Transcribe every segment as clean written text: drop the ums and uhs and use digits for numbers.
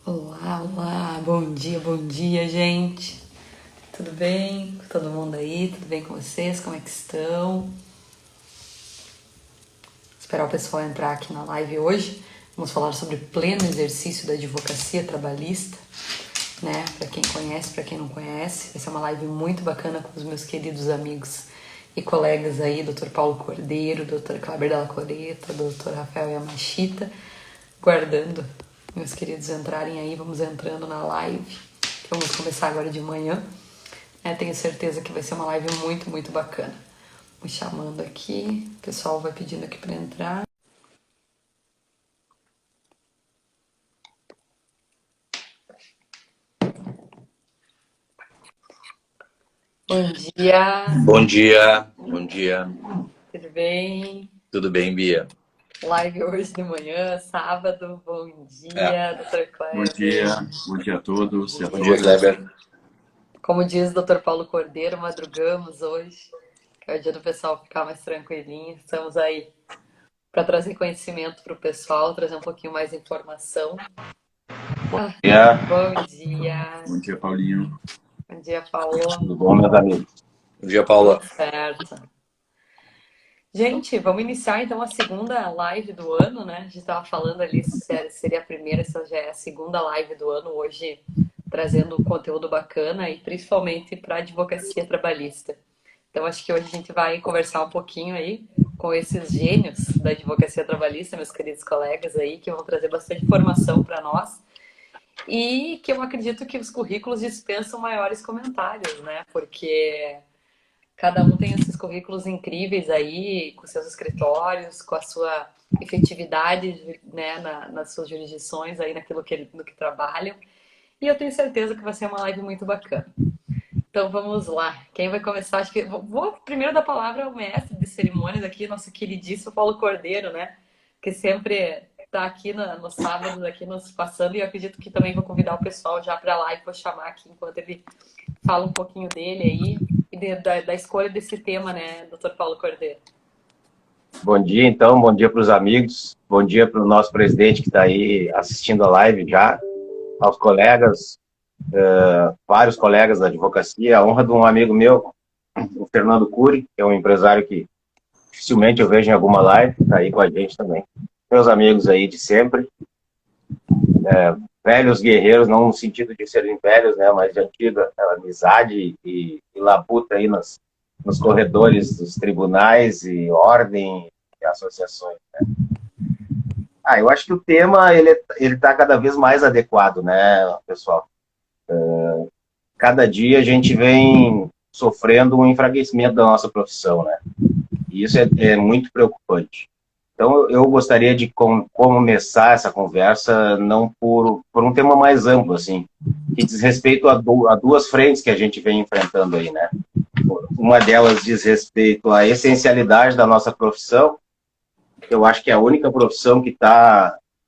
Olá, olá, bom dia, gente. Tudo bem com todo mundo aí? Tudo bem com vocês? Como é que estão? Esperar o pessoal entrar aqui na live hoje. Vamos falar sobre pleno exercício da advocacia trabalhista, né? Para quem conhece, para quem não conhece. Vai ser uma live muito bacana com os meus queridos amigos e colegas aí, Dr. Paulo Cordeiro, Dr. Kleber Della Coleta, Dr. Rafael Yamashita, guardando meus queridos entrarem aí, vamos entrando na live. Vamos começar agora de manhã. Tenho certeza que vai ser uma live muito, muito bacana. Me chamando aqui, o pessoal vai pedindo aqui para entrar. Bom dia. Bom dia, bom dia. Tudo bem? Tudo bem, Bia? Live hoje de manhã, sábado. Bom dia, Dr. Kleber. Bom dia a todos e a Bom dia, todas. Kleber. Como diz o Dr. Paulo Cordeiro, madrugamos hoje, que é o dia do pessoal ficar mais tranquilinho. Estamos aí para trazer conhecimento para o pessoal, trazer um pouquinho mais de informação. Bom dia. Bom dia, Paulinho. Bom dia, Paulo. Tudo bom, meus amigos? Bom dia, Paula. Certo. Gente, vamos iniciar então a segunda live do ano, né? A gente estava falando ali se seria a primeira, se já é a segunda live do ano, hoje trazendo conteúdo bacana e principalmente para a advocacia trabalhista. Então, acho que hoje a gente vai conversar um pouquinho aí com esses gênios da advocacia trabalhista, meus queridos colegas aí, que vão trazer bastante informação para nós e que eu acredito que os currículos dispensam maiores comentários, né? Porque cada um tem esses currículos incríveis aí, com seus escritórios, com a sua efetividade, né, nas suas jurisdições, aí no que trabalham. E eu tenho certeza que vai ser uma live muito bacana. Então vamos lá. Quem vai começar? Acho que vou primeiro dar a palavra ao mestre de cerimônias aqui, nosso queridíssimo Paulo Cordeiro, né? Que sempre está aqui nos sábados, aqui nos passando, e eu acredito que também vou convidar o pessoal já para a live, vou chamar aqui enquanto ele fala um pouquinho dele aí e da escolha desse tema, né, Dr. Paulo Cordeiro? Bom dia, então. Bom dia para os amigos. Bom dia para o nosso presidente que está aí assistindo a live já. Aos colegas, vários colegas da advocacia. A honra de um amigo meu, o Fernando Cury, que é um empresário que dificilmente eu vejo em alguma live, está aí com a gente também. Meus amigos aí de sempre. Velhos guerreiros, não no sentido de serem velhos, né, mas de antiga amizade e labuta aí nos corredores dos tribunais e ordem e associações, né? Eu acho que o tema, ele está cada vez mais adequado, né, pessoal? Cada dia a gente vem sofrendo um enfraquecimento da nossa profissão, né? E isso é muito preocupante. Então, eu gostaria de começar essa conversa não por um tema mais amplo, assim, que diz respeito a duas frentes que a gente vem enfrentando aí, né? Uma delas diz respeito à essencialidade da nossa profissão. Eu acho que é a única profissão que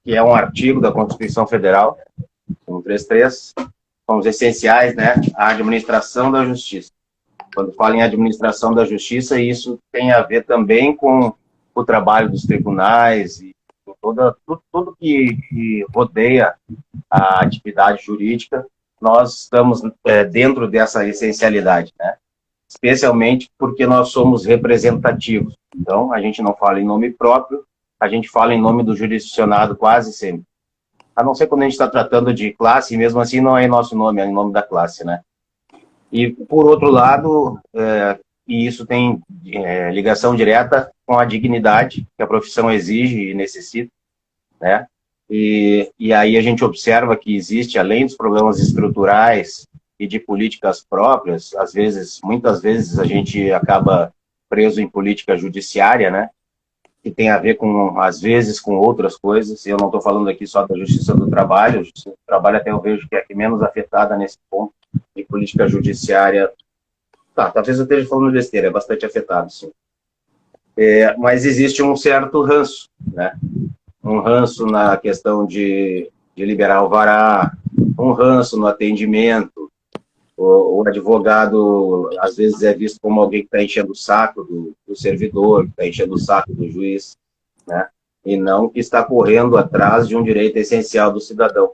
é um artigo da Constituição Federal, 133, são os essenciais, né? A administração da justiça. Quando falo em administração da justiça, isso tem a ver também com o trabalho dos tribunais e tudo que rodeia a atividade jurídica, nós estamos dentro dessa essencialidade, né? Especialmente porque nós somos representativos. Então, a gente não fala em nome próprio, a gente fala em nome do jurisdicionado quase sempre. A não ser quando a gente está tratando de classe, e mesmo assim não é em nosso nome, é em nome da classe, né? E, por outro lado, e isso tem ligação direta com a dignidade que a profissão exige e necessita, né? E aí a gente observa que existe, além dos problemas estruturais e de políticas próprias, muitas vezes a gente acaba preso em política judiciária, né? Que tem a ver às vezes, com outras coisas. Eu não estou falando aqui só da Justiça do Trabalho. A Justiça do Trabalho até eu vejo que é a que menos afetada nesse ponto. E política judiciária, talvez eu esteja falando besteira, é bastante afetado, sim. Mas existe um certo ranço, né? Um ranço na questão de liberar alvará, um ranço no atendimento. O advogado, às vezes, é visto como alguém que está enchendo o saco do servidor, que está enchendo o saco do juiz, né? E não que está correndo atrás de um direito essencial do cidadão.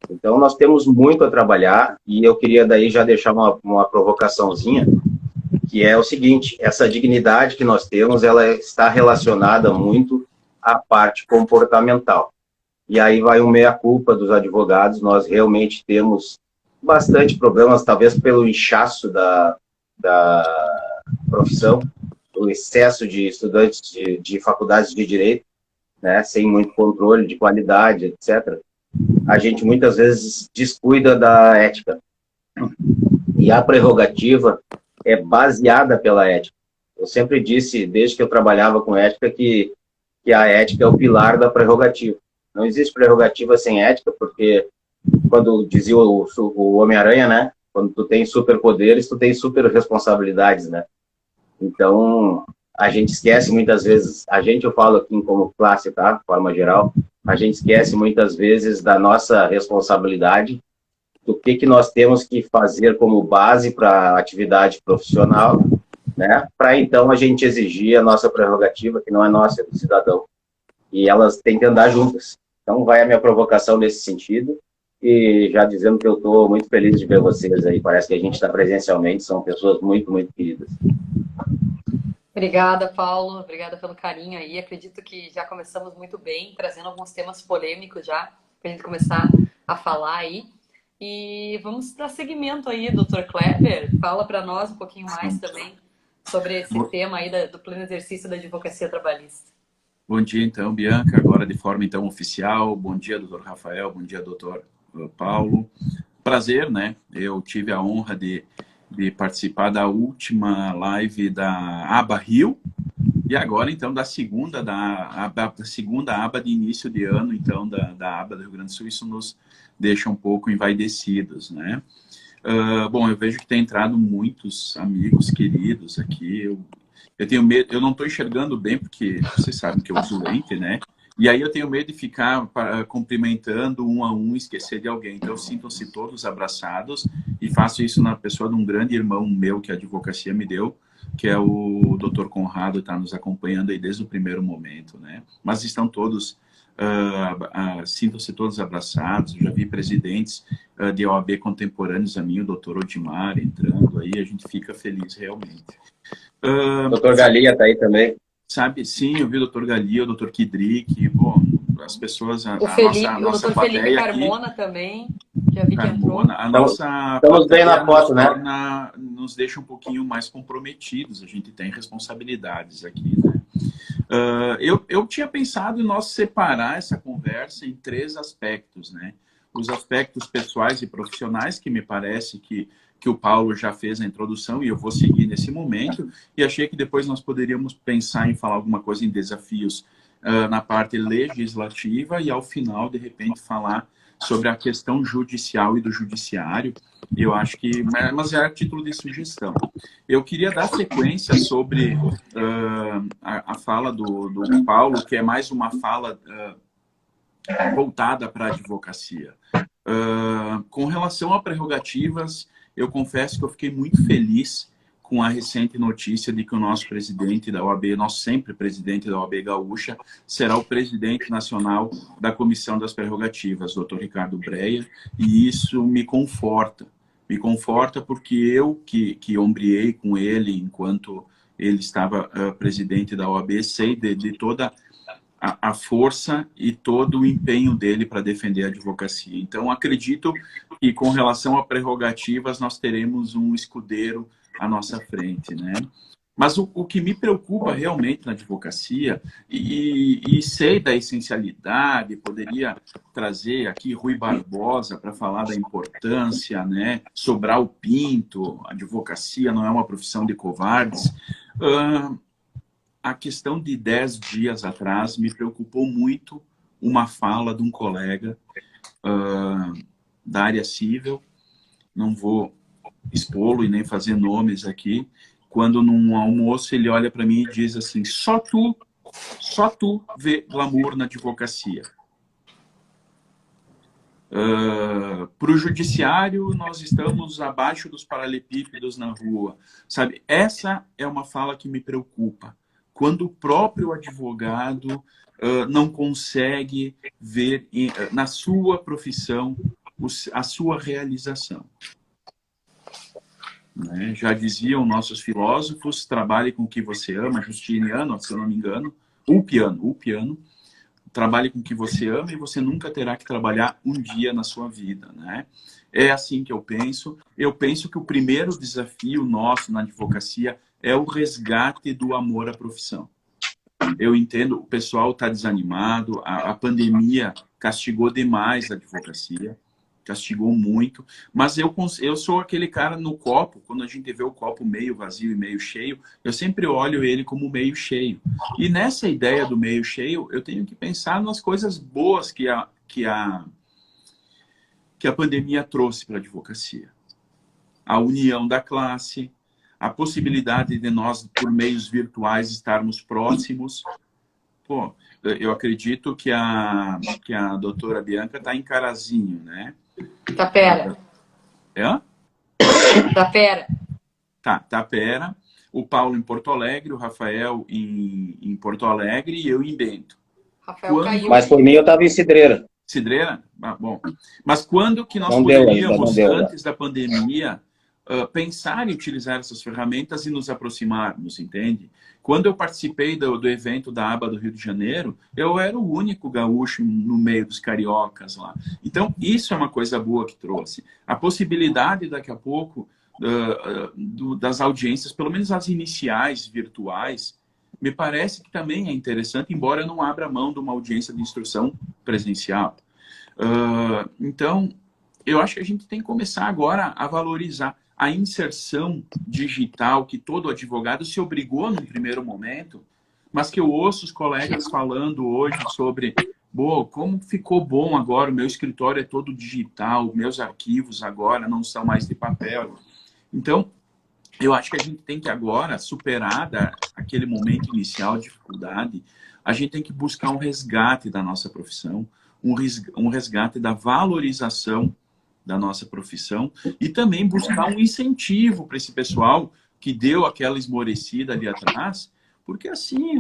Então, nós temos muito a trabalhar e eu queria daí já deixar uma provocaçãozinha, que é o seguinte, essa dignidade que nós temos, ela está relacionada muito à parte comportamental. E aí vai o meia-culpa dos advogados, nós realmente temos bastante problemas, talvez pelo inchaço da profissão, o excesso de estudantes de faculdades de direito, né, sem muito controle de qualidade, etc. A gente muitas vezes descuida da ética. E a prerrogativa é baseada pela ética. Eu sempre disse, desde que eu trabalhava com ética, que a ética é o pilar da prerrogativa. Não existe prerrogativa sem ética, porque, quando dizia o Homem-Aranha, né? Quando tu tem superpoderes, tu tem super responsabilidades, né? Então, a gente esquece muitas vezes, eu falo aqui como classe, tá? De forma geral, a gente esquece muitas vezes da nossa responsabilidade, do que nós temos que fazer como base para a atividade profissional, né? Para então a gente exigir a nossa prerrogativa, que não é nossa, é do cidadão. E elas têm que andar juntas. Então vai a minha provocação nesse sentido, e já dizendo que eu estou muito feliz de ver vocês aí, parece que a gente está presencialmente, são pessoas muito, muito queridas. Obrigada, Paulo. Obrigada pelo carinho aí. Acredito que já começamos muito bem, trazendo alguns temas polêmicos já, para a gente começar a falar aí. E vamos dar seguimento aí, Dr. Kleber. Fala para nós um pouquinho mais também sobre esse tema aí do pleno exercício da advocacia trabalhista. Bom dia, então, Bianca. Agora de forma, então, oficial. Bom dia, doutor Rafael. Bom dia, doutor Paulo. Prazer, né? Eu tive a honra de participar da última live da aba Rio e agora, então, da segunda aba de início de ano, então, da aba do Rio Grande do Sul. Isso nos deixa um pouco envaidecidos, né? Bom, eu vejo que tem entrado muitos amigos queridos aqui. Eu tenho medo, eu não estou enxergando bem, porque vocês sabem que eu uso lente, né? E aí eu tenho medo de ficar cumprimentando um a um, esquecer de alguém. Então, sintam-se todos abraçados e faço isso na pessoa de um grande irmão meu que a advocacia me deu, que é o Dr. Conrado, está nos acompanhando aí desde o primeiro momento, né? Mas estão todos, sintam-se todos abraçados. Eu já vi presidentes de OAB contemporâneos a mim, o Dr. Odimar entrando aí, a gente fica feliz realmente. Doutor Galia está aí também. Sabe, sim, eu vi o Dr. Galia, o Dr. Kidrick, bom, as pessoas, o Dr. Felipe Carmona aqui, também, já vi que entrou. A nossa estamos bem na foto, né? Nos deixa um pouquinho mais comprometidos, a gente tem responsabilidades aqui, né? Eu tinha pensado em nós separar essa conversa em 3 aspectos, né? Os aspectos pessoais e profissionais, que me parece que o Paulo já fez a introdução e eu vou seguir nesse momento, e achei que depois nós poderíamos pensar em falar alguma coisa em desafios na parte legislativa e ao final, de repente, falar sobre a questão judicial e do judiciário. Eu acho que, mas é a título de sugestão. Eu queria dar sequência sobre a fala do Paulo, que é mais uma fala voltada para a advocacia. Com relação a prerrogativas, eu confesso que eu fiquei muito feliz com a recente notícia de que o nosso presidente da OAB, nosso sempre presidente da OAB Gaúcha, será o presidente nacional da Comissão das Prerrogativas, Dr. Ricardo Breia, e isso me conforta. Me conforta porque eu, que ombreei com ele enquanto ele estava presidente da OAB, sei de toda a força e todo o empenho dele para defender a advocacia. Então, acredito que, com relação a prerrogativas, nós teremos um escudeiro à nossa frente, né? Mas o que me preocupa realmente na advocacia, e sei da essencialidade, poderia trazer aqui Rui Barbosa para falar da importância, né? Sobrar o pinto, a advocacia não é uma profissão de covardes. A questão de 10 dias atrás me preocupou muito uma fala de um colega da área civil, não vou expô-lo e nem fazer nomes aqui, quando num almoço ele olha para mim e diz assim, só tu vê glamour na advocacia. Para o judiciário, nós estamos abaixo dos paralelepípedos na rua. Sabe? Essa é uma fala que me preocupa. Quando o próprio advogado não consegue ver na sua profissão a sua realização. Né? Já diziam nossos filósofos, trabalhe com o que você ama, Justiniano, se eu não me engano, Ulpiano, trabalhe com o que você ama e você nunca terá que trabalhar um dia na sua vida, né? É assim que eu penso. Eu penso que o primeiro desafio nosso na advocacia é o resgate do amor à profissão. Eu entendo, o pessoal está desanimado, a pandemia castigou demais a advocacia, castigou muito, mas eu sou aquele cara no copo, quando a gente vê o copo meio vazio e meio cheio, eu sempre olho ele como meio cheio. E nessa ideia do meio cheio, eu tenho que pensar nas coisas boas que a pandemia trouxe para a advocacia. A união da classe, a possibilidade de nós, por meios virtuais, estarmos próximos. Pô, eu acredito que a doutora Bianca está em Carazinho, né? Tapera. É? Tapera. Tá, Tapera. O Paulo em Porto Alegre, o Rafael em Porto Alegre e eu em Bento. Rafael caiu. Mas por mim eu estava em Cidreira. Cidreira? Ah, bom. Mas quando que nós Não deu poderíamos, ainda, antes da pandemia, pensar em utilizar essas ferramentas e nos aproximarmos, entende? Quando eu participei do evento da ABA do Rio de Janeiro, eu era o único gaúcho no meio dos cariocas lá. Então, isso é uma coisa boa que trouxe. A possibilidade, daqui a pouco, das audiências, pelo menos as iniciais virtuais, me parece que também é interessante, embora eu não abra mão de uma audiência de instrução presencial. Então, eu acho que a gente tem que começar agora a valorizar a inserção digital que todo advogado se obrigou no primeiro momento, mas que eu ouço os colegas falando hoje sobre como ficou bom agora, o meu escritório é todo digital, meus arquivos agora não são mais de papel. Então, eu acho que a gente tem que agora, superada aquele momento inicial de dificuldade, a gente tem que buscar um resgate da nossa profissão, um resgate da valorização da nossa profissão e também buscar um incentivo para esse pessoal que deu aquela esmorecida ali atrás, porque assim,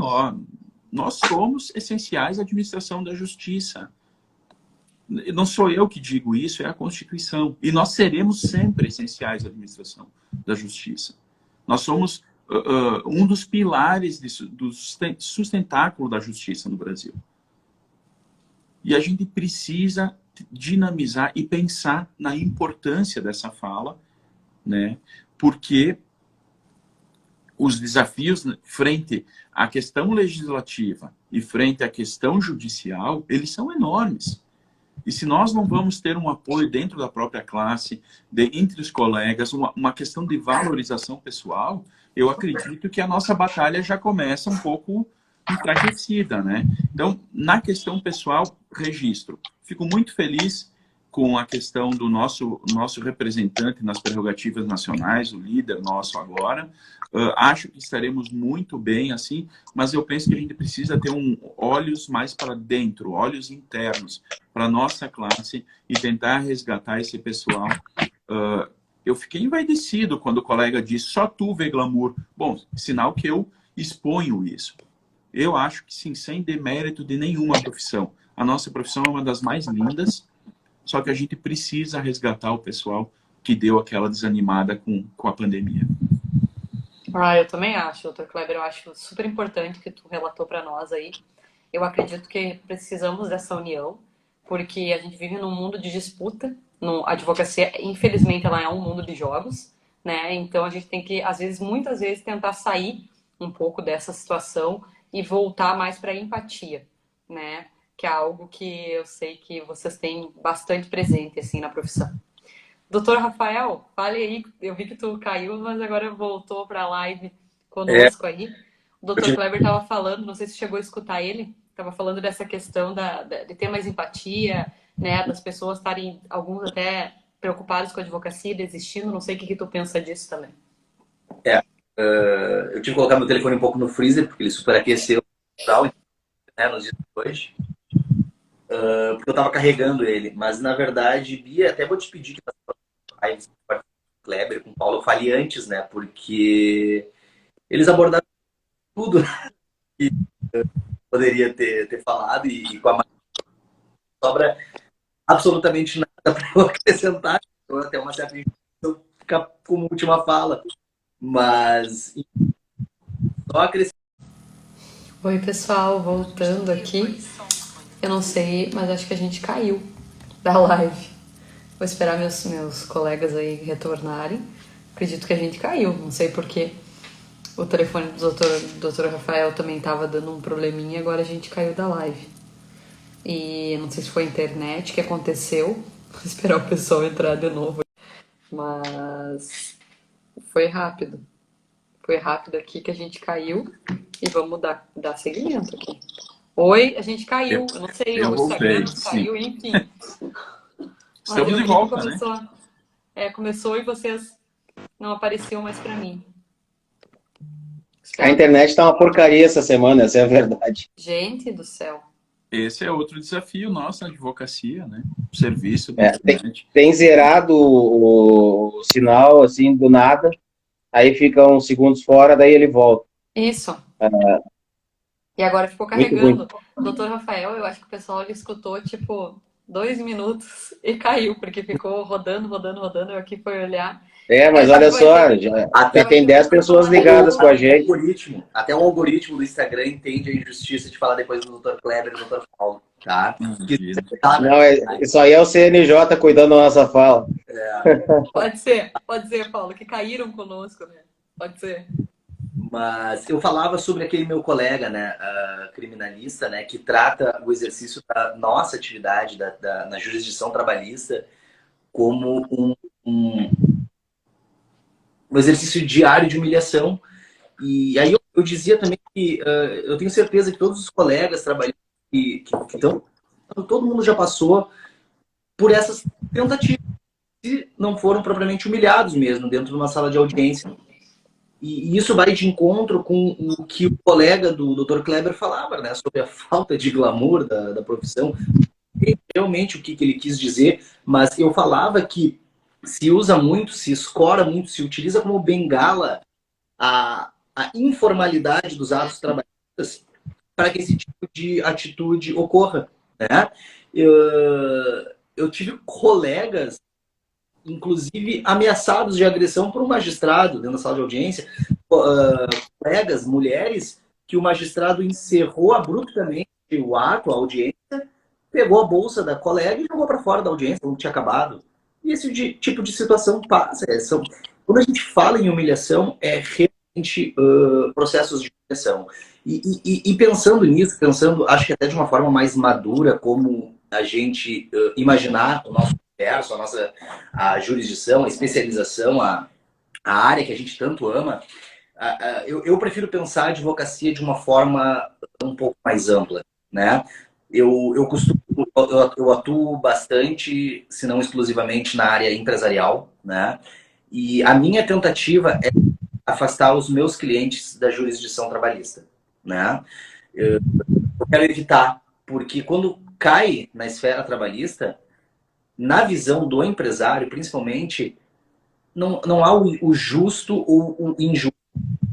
nós somos essenciais à administração da justiça. Não sou eu que digo isso, é a Constituição. E nós seremos sempre essenciais à administração da justiça. Nós somos um dos pilares do sustentáculo da justiça no Brasil. E a gente precisa dinamizar e pensar na importância dessa fala, né? Porque os desafios frente à questão legislativa e frente à questão judicial, eles são enormes. E se nós não vamos ter um apoio dentro da própria classe, entre os colegas, uma questão de valorização pessoal, eu acredito que a nossa batalha já começa um pouco enfraquecida, né? Então, na questão pessoal, registro. Fico muito feliz com a questão do nosso representante nas prerrogativas nacionais, o líder nosso agora. Acho que estaremos muito bem assim, mas eu penso que a gente precisa ter olhos mais para dentro, olhos internos para a nossa classe e tentar resgatar esse pessoal. Eu fiquei envaidecido quando o colega disse, só tu vê glamour. Bom, sinal que eu exponho isso. Eu acho que sim, sem demérito de nenhuma profissão. A nossa profissão é uma das mais lindas, só que a gente precisa resgatar o pessoal que deu aquela desanimada com a pandemia. Eu também acho, doutor Kleber, eu acho super importante o que tu relatou para nós aí. Eu acredito que precisamos dessa união, porque a gente vive num mundo de disputa. A advocacia, infelizmente, ela é um mundo de jogos, né? Então a gente tem que, muitas vezes, tentar sair um pouco dessa situação e voltar mais para a empatia, né? Que é algo que eu sei que vocês têm bastante presente assim na profissão. Doutor Rafael, fale aí, eu vi que tu caiu, mas agora voltou para a live conosco aí. O doutor Kleber estava falando, não sei se chegou a escutar ele, estava falando dessa questão de ter mais empatia, né, das pessoas estarem, alguns até preocupados com a advocacia, desistindo, não sei o que tu pensa disso também. Eu tive que colocar meu telefone um pouco no freezer, porque ele superaqueceu nos dias de hoje. Porque eu estava carregando ele. Mas, na verdade, Bia, até vou te pedir que com o Kleber, com o Paulo, eu fale antes, né? Porque eles abordaram tudo que poderia ter falado e com a sobra absolutamente nada dá para eu acrescentar, ou até uma certa eu ficar como última fala. Mas só acrescentar. Oi, pessoal, voltando aqui. Eu não sei, mas acho que a gente caiu da live. Vou esperar meus colegas aí retornarem. Acredito que a gente caiu, não sei porquê. O telefone do doutor Rafael também estava dando um probleminha, agora a gente caiu da live. E não sei se foi a internet que aconteceu. Vou esperar o pessoal entrar de novo. Mas foi rápido. Foi rápido aqui que a gente caiu. E vamos dar seguimento aqui. Oi, a gente caiu. Eu não sei, Eu o Instagram voltei, nos sim. caiu, enfim. Mas Estamos eu de vi volta, que né? começou e vocês não apareciam mais pra mim. A internet tá uma porcaria essa semana, essa é a verdade. Gente do céu. Esse é outro desafio nosso na advocacia, né? O serviço da Tem, internet. tem zerado o sinal, assim, do nada, aí fica uns segundos fora, daí ele volta. Isso. E agora ficou Muito ruim. carregando. Doutor Rafael, eu acho que o pessoal ele escutou, tipo, 2 minutos e caiu, porque ficou rodando. Eu aqui fui olhar. Mas Eu acho olha que vai só, ter. já tem 10 pessoas ligadas com a gente. Até o algoritmo do Instagram entende a injustiça de falar depois do Dr. Kleber e do Dr. Paulo, tá? Não, isso aí é o CNJ cuidando da nossa fala. Pode ser, Paulo, que caíram conosco, né? Pode ser. Mas eu falava sobre aquele meu colega, né, criminalista, né, que trata o exercício da nossa atividade na jurisdição trabalhista como um exercício diário de humilhação. E aí eu dizia também que eu tenho certeza que todos os colegas trabalhistas que estão, todo mundo já passou por essas tentativas, se não foram propriamente humilhados mesmo dentro de uma sala de audiência. E isso vai de encontro com o que o colega do Dr. Kleber falava, né, sobre a falta de glamour da profissão. Realmente o que ele quis dizer, mas eu falava que se usa muito, se escora muito, se utiliza como bengala a informalidade dos atos trabalhistas para que esse tipo de atitude ocorra, né? Eu tive colegas, inclusive, ameaçados de agressão por um magistrado dentro da sala de audiência, colegas, mulheres, que o magistrado encerrou abruptamente o ato, a audiência, pegou a bolsa da colega e jogou para fora da audiência, não tinha acabado. E esse tipo de situação passa. Quando a gente fala em humilhação, é realmente processos de humilhação. E pensando nisso, acho que até de uma forma mais madura, como a gente imaginar o nosso universo, a jurisdição, a especialização, a área que a gente tanto ama, eu prefiro pensar a advocacia de uma forma um pouco mais ampla, né? Eu atuo bastante, se não exclusivamente, na área empresarial, né? E a minha tentativa é afastar os meus clientes da jurisdição trabalhista, né? Eu quero evitar, porque quando cai na esfera trabalhista, na visão do empresário, principalmente, não há o justo ou o injusto,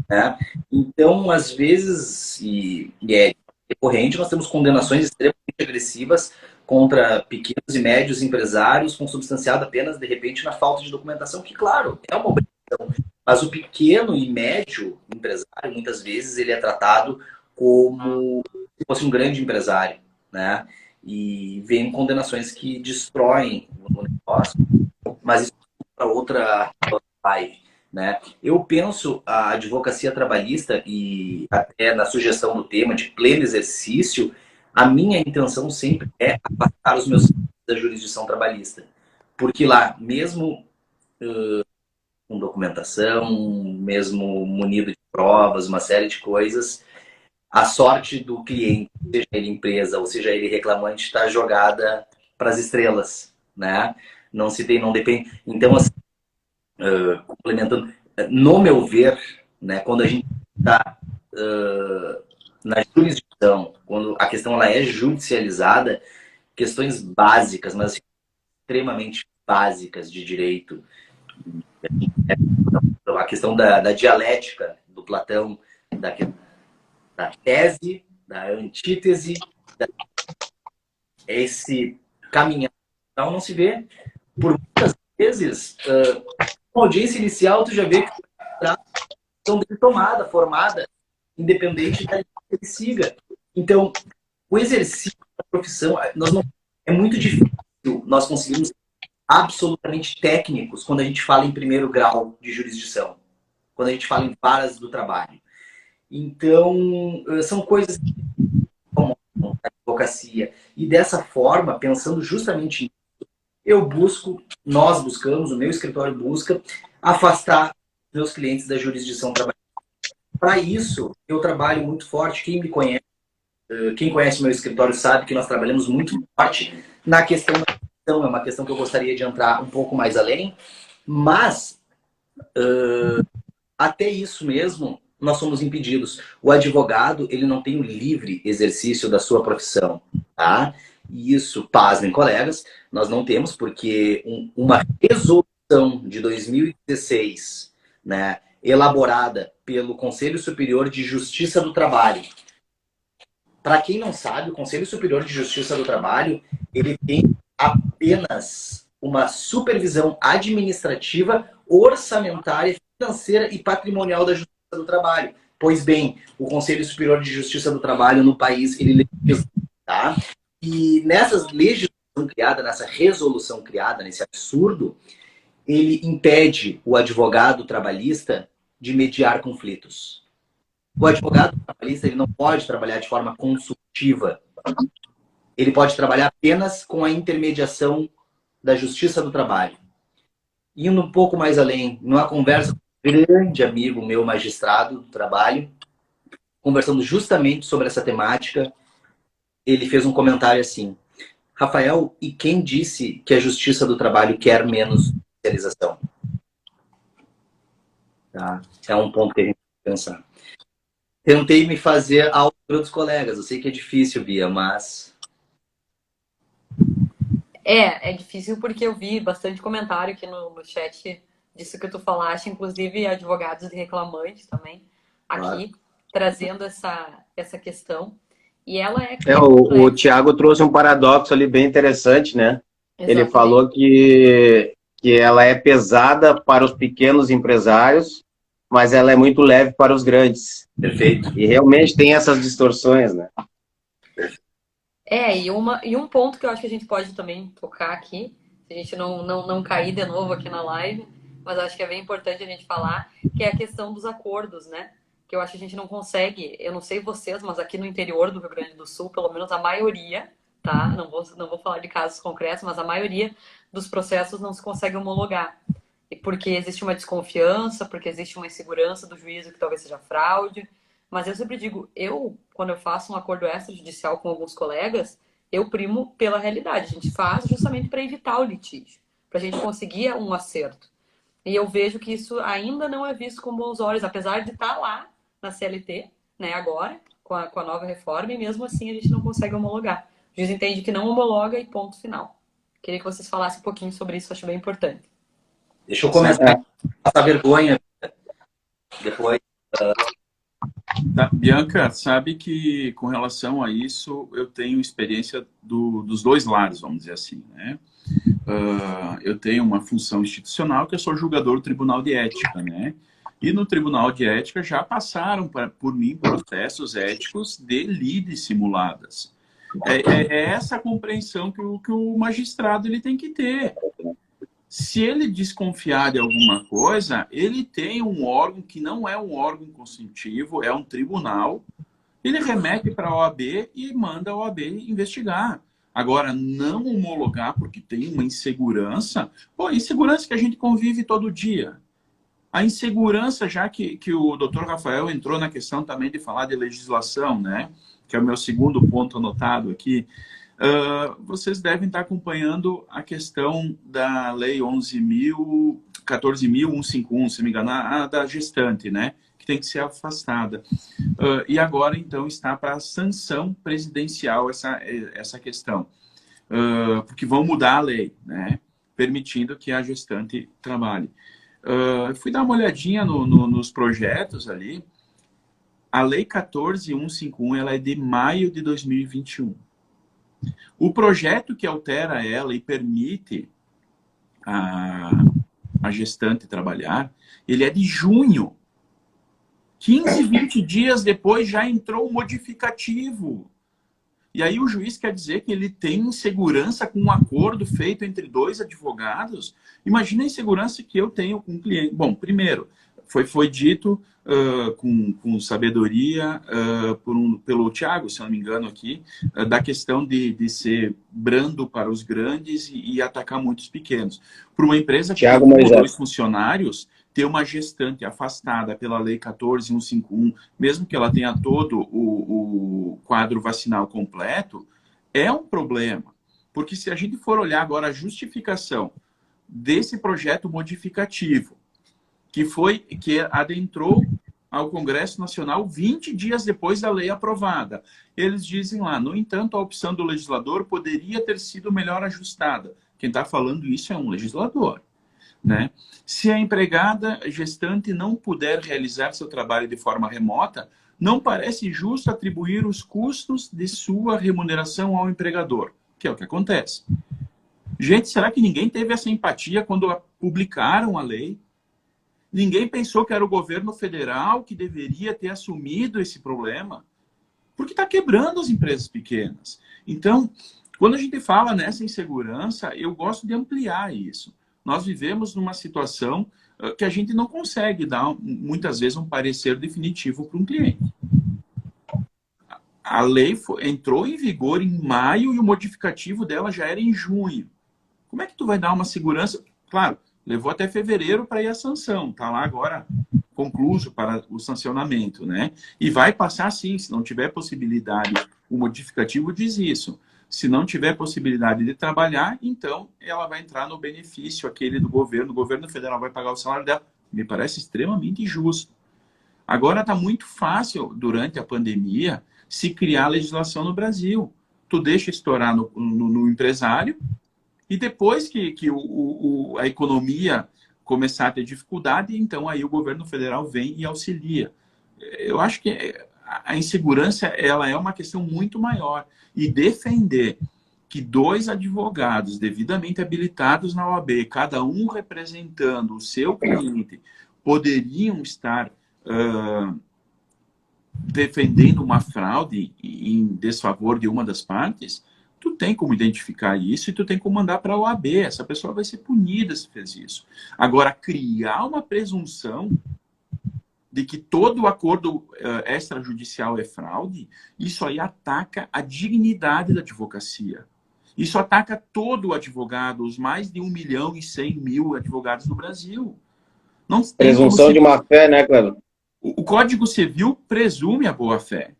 né? Então, às vezes, e é recorrente, nós temos condenações extremamente agressivas contra pequenos e médios empresários, consubstanciado apenas, de repente, na falta de documentação, que, claro, é uma obrigação. Mas o pequeno e médio empresário, muitas vezes, ele é tratado como se fosse um grande empresário, né? E vem condenações que destroem o negócio, mas isso é para outra live, né? Eu penso a advocacia trabalhista, e até na sugestão do tema de pleno exercício, a minha intenção sempre é afastar os meus da jurisdição trabalhista. Porque lá, mesmo com documentação, mesmo munido de provas, uma série de coisas, a sorte do cliente, seja ele empresa ou seja ele reclamante, está jogada para as estrelas, né? Não depende. Então, assim, complementando, no meu ver, né, quando a gente está na jurisdição, quando a questão ela é judicializada, questões básicas, mas extremamente básicas de direito, a questão da dialética do Platão, da tese, da antítese, esse caminhar Então não se vê. Por muitas vezes, uma audiência inicial, tu já vê que a decisão dele tomada, formada, independente da linha que ele siga. Então, o exercício da profissão, é muito difícil nós conseguirmos ser absolutamente técnicos quando a gente fala em primeiro grau de jurisdição, quando a gente fala em varas do trabalho. Então, são coisas que incomodam a advocacia. E dessa forma, pensando justamente nós buscamos, o meu escritório busca, afastar meus clientes da jurisdição trabalhista. Para isso, eu trabalho muito forte. Quem conhece o meu escritório sabe que nós trabalhamos muito forte na questão da jurisdição. É uma questão que eu gostaria de entrar um pouco mais além, mas até isso mesmo nós somos impedidos. O advogado, ele não tem o livre exercício da sua profissão, tá? E isso, pasmem, colegas, nós não temos, porque uma resolução de 2016, né, elaborada pelo Conselho Superior de Justiça do Trabalho. Para quem não sabe, o Conselho Superior de Justiça do Trabalho, ele tem apenas uma supervisão administrativa, orçamentária, financeira e patrimonial da Justiça do Trabalho. Pois bem, o Conselho Superior de Justiça do Trabalho no país, ele legisla, tá? E nessa legislação criada, nessa resolução criada, nesse absurdo, ele impede o advogado trabalhista de mediar conflitos. O advogado trabalhista, ele não pode trabalhar de forma consultiva. Ele pode trabalhar apenas com a intermediação da Justiça do Trabalho. Indo um pouco mais além, numa conversa com um grande amigo meu, magistrado do trabalho, conversando justamente sobre essa temática, ele fez um comentário assim: Rafael, e quem disse que a Justiça do Trabalho quer menos especialização? Tá? É um ponto que a gente tem que pensar. Tentei me fazer a altura dos colegas. Eu sei que é difícil, Bia, mas... É difícil porque eu vi bastante comentário aqui no chat disso que tu falaste, inclusive advogados e reclamantes também, aqui, claro, trazendo essa questão. E ela o Thiago trouxe um paradoxo ali bem interessante, né? Exatamente. Ele falou que ela é pesada para os pequenos empresários, mas ela é muito leve para os grandes. Perfeito. E realmente tem essas distorções, né? E um ponto que eu acho que a gente pode também tocar aqui, se a gente não cair de novo aqui na live, mas acho que é bem importante a gente falar, que é a questão dos acordos, né? Que eu acho que a gente não consegue, eu não sei vocês, mas aqui no interior do Rio Grande do Sul, pelo menos a maioria, tá? Não vou falar de casos concretos, mas a maioria dos processos não se consegue homologar. Porque existe uma desconfiança, porque existe uma insegurança do juízo que talvez seja fraude. Mas eu sempre digo, quando eu faço um acordo extrajudicial com alguns colegas, eu primo pela realidade. A gente faz justamente para evitar o litígio, para a gente conseguir um acerto. E eu vejo que isso ainda não é visto com bons olhos, apesar de estar lá na CLT, né, agora, com a nova reforma, e mesmo assim a gente não consegue homologar. O juiz entende que não homologa e ponto final. Queria que vocês falassem um pouquinho sobre isso, acho bem importante. Deixa eu começar a passar vergonha. Depois... Tá, Bianca, sabe que com relação a isso, eu tenho experiência dos dois lados, vamos dizer assim, né? Eu tenho uma função institucional que eu sou julgador do Tribunal de Ética, né? E no Tribunal de Ética já passaram por mim processos éticos de lides simuladas. É essa compreensão que o magistrado ele tem que ter. Se ele desconfiar de alguma coisa, ele tem um órgão que não é um órgão consultivo, é um tribunal. Ele remete para a OAB e manda a OAB investigar. Agora, não homologar porque tem uma insegurança. Pô, insegurança que a gente convive todo dia. A insegurança, já que o doutor Rafael entrou na questão também de falar de legislação, né? Que é o meu segundo ponto anotado aqui. Vocês devem estar acompanhando a questão da Lei 14.151, se não me engano, a da gestante, né? Que tem que ser afastada. E agora, então, está para a sanção presidencial essa questão. Porque vão mudar a lei, né? Permitindo que a gestante trabalhe. Fui dar uma olhadinha nos projetos ali. A Lei 14.151, ela é de maio de 2021. O projeto que altera ela e permite a gestante trabalhar, ele é de junho. 15, 20 dias depois já entrou o modificativo. E aí o juiz quer dizer que ele tem insegurança com um acordo feito entre dois advogados. Imagina a insegurança que eu tenho com o cliente. Bom, primeiro, foi dito com sabedoria pelo Tiago, se não me engano aqui, da questão de ser brando para os grandes e atacar muitos pequenos. Para uma empresa que tem dois funcionários, ter uma gestante afastada pela Lei 14.151, mesmo que ela tenha todo o quadro vacinal completo, é um problema. Porque se a gente for olhar agora a justificação desse projeto modificativo, que adentrou ao Congresso Nacional 20 dias depois da lei aprovada, eles dizem lá, no entanto, a opção do legislador poderia ter sido melhor ajustada. Quem está falando isso é um legislador. Né? Se a empregada gestante não puder realizar seu trabalho de forma remota, não parece justo atribuir os custos de sua remuneração ao empregador, que é o que acontece. Gente, será que ninguém teve essa empatia quando publicaram a lei? Ninguém pensou que era o governo federal que deveria ter assumido esse problema? Porque está quebrando as empresas pequenas. Então, quando a gente fala nessa insegurança, eu gosto de ampliar isso. Nós vivemos numa situação que a gente não consegue dar, muitas vezes, um parecer definitivo para um cliente. A lei entrou em vigor em maio e o modificativo dela já era em junho. Como é que tu vai dar uma segurança? Claro, levou até fevereiro para ir a sanção. Está lá agora concluso para o sancionamento, né? E vai passar sim, se não tiver possibilidade. O modificativo diz isso. Se não tiver possibilidade de trabalhar, então ela vai entrar no benefício aquele do governo. O governo federal vai pagar o salário dela. Me parece extremamente injusto. Agora está muito fácil, durante a pandemia, se criar legislação no Brasil. Tu deixa estourar no empresário e depois que a economia começar a ter dificuldade, então aí o governo federal vem e auxilia. Eu acho que a insegurança ela é uma questão muito maior. E defender que dois advogados devidamente habilitados na OAB, cada um representando o seu cliente, poderiam estar defendendo uma fraude em desfavor de uma das partes, tu tem como identificar isso e tu tem como mandar para a OAB. Essa pessoa vai ser punida se fez isso. Agora, criar uma presunção de que todo acordo extrajudicial é fraude, isso aí ataca a dignidade da advocacia. Isso ataca todo o advogado, os mais de 1.100.000 advogados do Brasil. Não presunção de má-fé, né, Cleber? O Código Civil presume a boa-fé.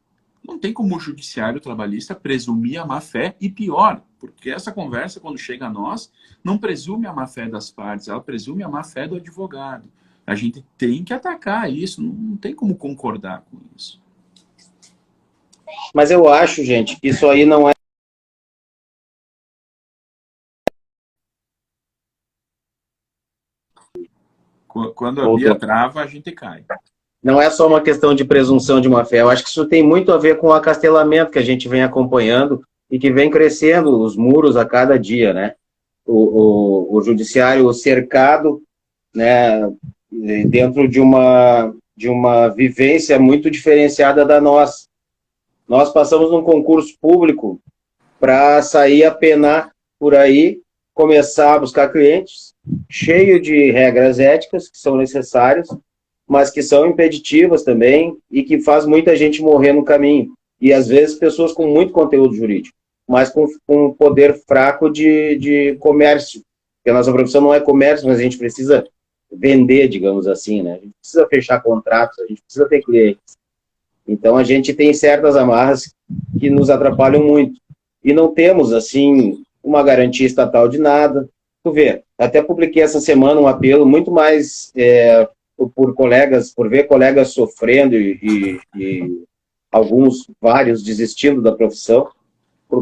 Não tem como o judiciário trabalhista presumir a má-fé, e pior, porque essa conversa, quando chega a nós, não presume a má-fé das partes, ela presume a má-fé do advogado. A gente tem que atacar isso, não tem como concordar com isso. Mas eu acho, gente, que isso aí não é... Quando a Bia trava, a gente cai. Não é só uma questão de presunção de má-fé. Eu acho que isso tem muito a ver com o acastelamento que a gente vem acompanhando e que vem crescendo os muros a cada dia, né? O judiciário cercado, né, dentro de uma vivência muito diferenciada da nossa. Nós passamos num concurso público para sair a penar por aí, começar a buscar clientes, cheio de regras éticas que são necessárias, mas que são impeditivas também e que faz muita gente morrer no caminho. E, às vezes, pessoas com muito conteúdo jurídico, mas com um poder fraco de comércio. Porque a nossa profissão não é comércio, mas a gente precisa vender, digamos assim, né? A gente precisa fechar contratos, a gente precisa ter clientes. Então, a gente tem certas amarras que nos atrapalham muito. E não temos, assim, uma garantia estatal de nada. Tu vê, até publiquei essa semana um apelo muito mais por ver colegas sofrendo e vários desistindo da profissão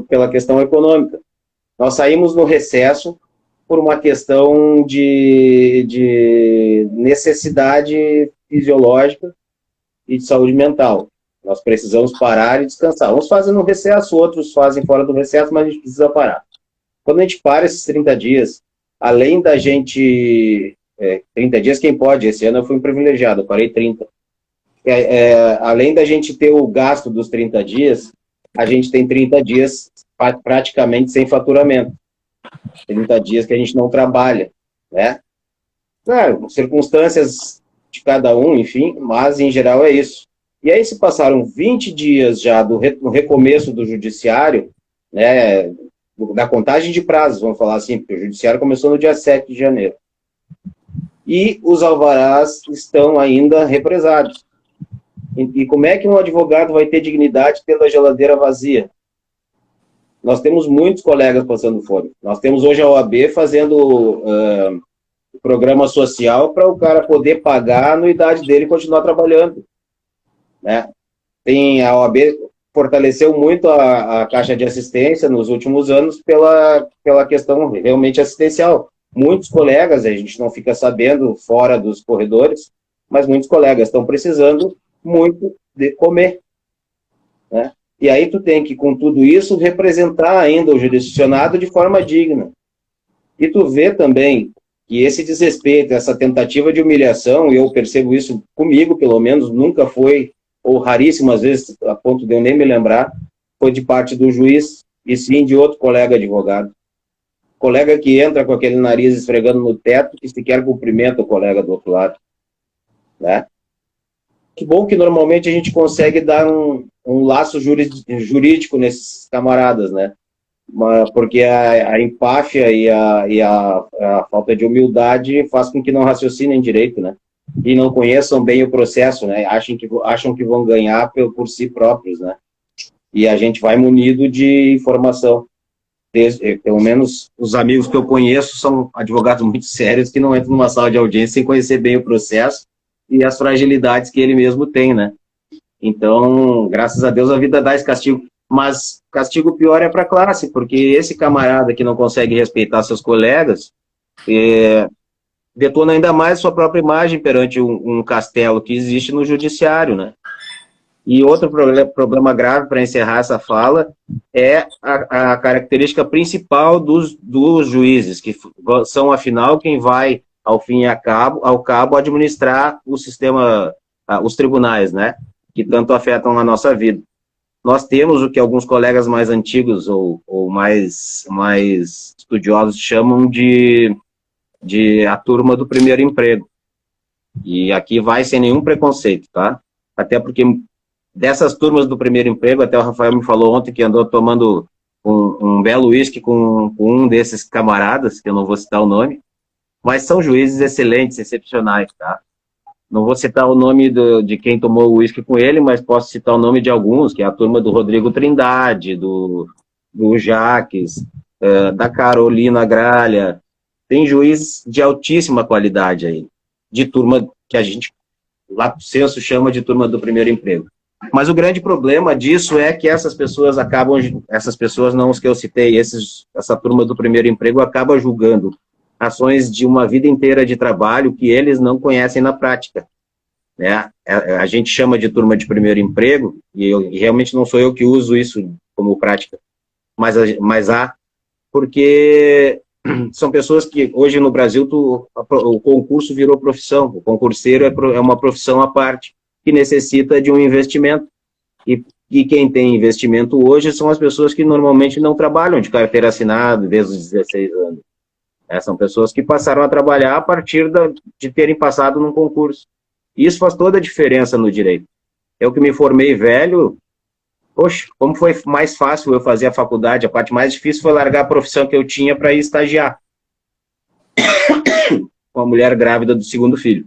pela questão econômica. Nós saímos no recesso por uma questão de necessidade fisiológica e de saúde mental. Nós precisamos parar e descansar. Uns fazem no recesso, outros fazem fora do recesso, mas a gente precisa parar. Quando a gente para esses 30 dias, além da gente... 30 dias quem pode, esse ano eu fui um privilegiado, eu parei 30. Além da gente ter o gasto dos 30 dias, a gente tem 30 dias praticamente sem faturamento. 30 dias que a gente não trabalha, né? Claro, circunstâncias de cada um, enfim, mas em geral é isso. E aí se passaram 20 dias já do recomeço do judiciário, né, da contagem de prazos, vamos falar assim, porque o judiciário começou no dia 7 de janeiro. E os alvarás estão ainda represados. E como é que um advogado vai ter dignidade tendo a geladeira vazia? Nós temos muitos colegas passando fome. Nós temos hoje a OAB fazendo programa social para o cara poder pagar a anuidade dele e continuar trabalhando, né? A OAB fortaleceu muito a Caixa de Assistência nos últimos anos pela questão realmente assistencial. Muitos colegas, a gente não fica sabendo fora dos corredores, mas muitos colegas estão precisando muito de comer, né? E aí tu tem que, com tudo isso, representar ainda o jurisdicionado de forma digna. E tu vê também que esse desrespeito, essa tentativa de humilhação, e eu percebo isso comigo, pelo menos, nunca foi, ou raríssimas vezes, a ponto de eu nem me lembrar, foi de parte do juiz, e sim de outro colega advogado. Colega que entra com aquele nariz esfregando no teto, que sequer cumprimenta o colega do outro lado, né? Que bom que normalmente a gente consegue dar um laço jurídico nesses camaradas, né? Porque a empáfia e a falta de humildade faz com que não raciocinem direito, né? E não conheçam bem o processo, né? Acham que vão ganhar por si próprios, né? E a gente vai munido de informação. Pelo menos os amigos que eu conheço são advogados muito sérios que não entram numa sala de audiência sem conhecer bem o processo e as fragilidades que ele mesmo tem, né? Então, graças a Deus, a vida dá esse castigo. Mas castigo pior é para a classe, porque esse camarada que não consegue respeitar seus colegas detona ainda mais sua própria imagem perante um castelo que existe no judiciário, né? E outro problema grave, para encerrar essa fala, é a característica principal dos juízes, que são, afinal, quem vai, ao fim e ao cabo, administrar o sistema, os tribunais, né? Que tanto afetam a nossa vida. Nós temos o que alguns colegas mais antigos ou mais estudiosos chamam de a turma do primeiro emprego. E aqui vai sem nenhum preconceito, tá? Até porque dessas turmas do primeiro emprego, até o Rafael me falou ontem que andou tomando um belo uísque com um desses camaradas, que eu não vou citar o nome, mas são juízes excelentes, excepcionais, tá? Não vou citar o nome de quem tomou o uísque com ele, mas posso citar o nome de alguns, que é a turma do Rodrigo Trindade, do Jaques, da Carolina Gralha. Tem juízes de altíssima qualidade aí, de turma que a gente, lá do censo, chama de turma do primeiro emprego. Mas o grande problema disso é que essas pessoas não os que eu citei, essa turma do primeiro emprego acaba julgando ações de uma vida inteira de trabalho que eles não conhecem na prática, né? A gente chama de turma de primeiro emprego, e realmente não sou eu que uso isso como prática, mas há, porque são pessoas que hoje no Brasil o concurso virou profissão, o concurseiro é uma profissão à parte, que necessita de um investimento, e quem tem investimento hoje são as pessoas que normalmente não trabalham de carteira assinada desde os 16 anos. São pessoas que passaram a trabalhar a partir de terem passado num concurso. E isso faz toda a diferença no direito. Eu que me formei velho, poxa, como foi mais fácil eu fazer a faculdade, a parte mais difícil foi largar a profissão que eu tinha para ir estagiar. Com a mulher grávida do segundo filho.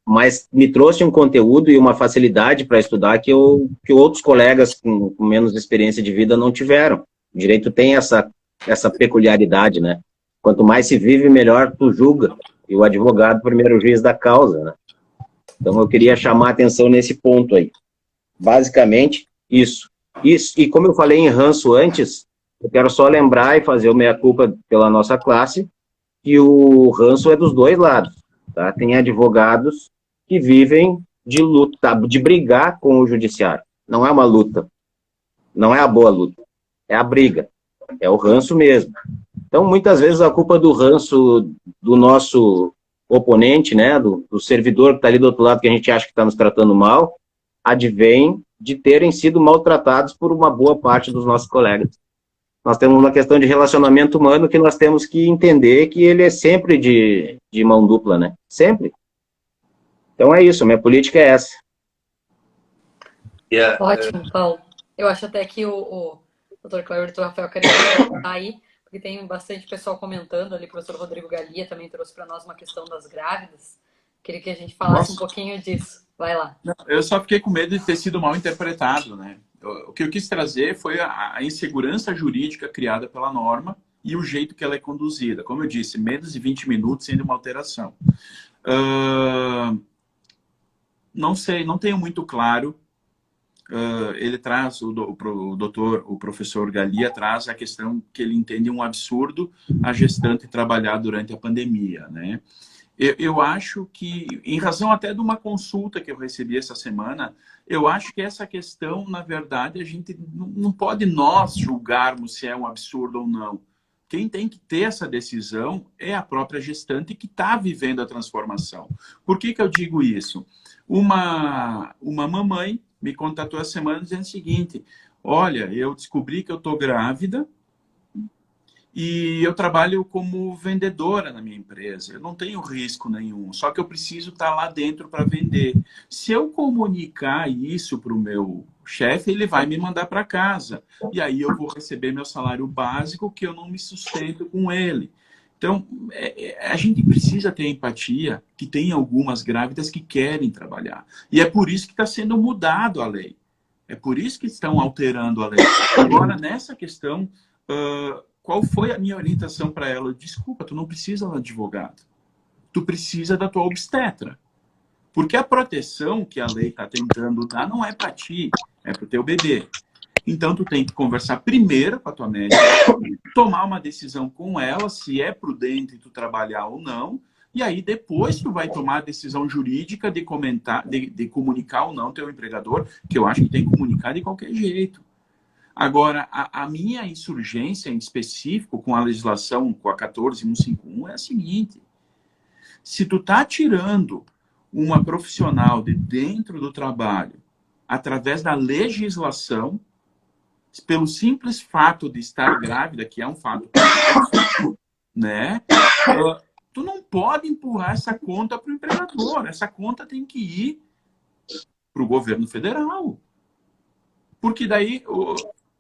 Mas me trouxe um conteúdo e uma facilidade para estudar que outros colegas com menos experiência de vida não tiveram. O direito tem essa peculiaridade, né? Quanto mais se vive, melhor tu julga. E o advogado, primeiro juiz da causa, né? Então, eu queria chamar a atenção nesse ponto aí. Basicamente, isso. E como eu falei em ranço antes, eu quero só lembrar e fazer o meia-culpa pela nossa classe, que o ranço é dos dois lados, tá? Tem advogados que vivem de luta, de brigar com o judiciário. Não é uma luta. Não é a boa luta. É a briga. É o ranço mesmo. Então, muitas vezes, a culpa do ranço do nosso oponente, né, do servidor que está ali do outro lado, que a gente acha que está nos tratando mal, advém de terem sido maltratados por uma boa parte dos nossos colegas. Nós temos uma questão de relacionamento humano que nós temos que entender que ele é sempre de mão dupla, né? Sempre. Então é isso, minha política é essa. Ótimo, Paulo. Eu acho até que o Dr. Cleber e o Rafael querem estar aí, porque tem bastante pessoal comentando ali. O professor Rodrigo Galia também trouxe para nós uma questão das grávidas. Queria que a gente falasse um pouquinho disso. Vai lá. Eu só fiquei com medo de ter sido mal interpretado, né? O que eu quis trazer foi a insegurança jurídica criada pela norma e o jeito que ela é conduzida. Como eu disse, menos de 20 minutos sendo uma alteração. Não sei, não tenho muito claro. Ele traz, o professor Galia traz a questão que ele entende um absurdo a gestante trabalhar durante a pandemia, né? Eu acho que, em razão até de uma consulta que eu recebi essa semana, eu acho que essa questão, na verdade, a gente não pode nós julgarmos se é um absurdo ou não. Quem tem que ter essa decisão é a própria gestante que está vivendo a transformação. Por que eu digo isso? Uma mamãe me contatou essa semana dizendo o seguinte: olha, eu descobri que eu estou grávida e eu trabalho como vendedora na minha empresa. Eu não tenho risco nenhum, só que eu preciso estar lá dentro para vender. Se eu comunicar isso para o meu chefe, ele vai me mandar para casa. E aí eu vou receber meu salário básico, que eu não me sustento com ele. Então, a gente precisa ter empatia, que tem algumas grávidas que querem trabalhar. E é por isso que está sendo mudado a lei. É por isso que estão alterando a lei. Agora, nessa questão, qual foi a minha orientação para ela? Desculpa, tu não precisa de um advogado. Tu precisa da tua obstetra. Porque a proteção que a lei está tentando dar não é para ti, é para o teu bebê. Então, tu tem que conversar primeiro com a tua médica, tomar uma decisão com ela, se é prudente tu trabalhar ou não, e aí depois tu vai tomar a decisão jurídica de comunicar ou não teu empregador, que eu acho que tem que comunicar de qualquer jeito. Agora, a minha insurgência em específico com a legislação, com a 14151, é a seguinte: se tu tá tirando uma profissional de dentro do trabalho através da legislação, pelo simples fato de estar grávida, que é um fato, né? Tu não pode empurrar essa conta para o empregador. Essa conta tem que ir para o governo federal. Porque daí,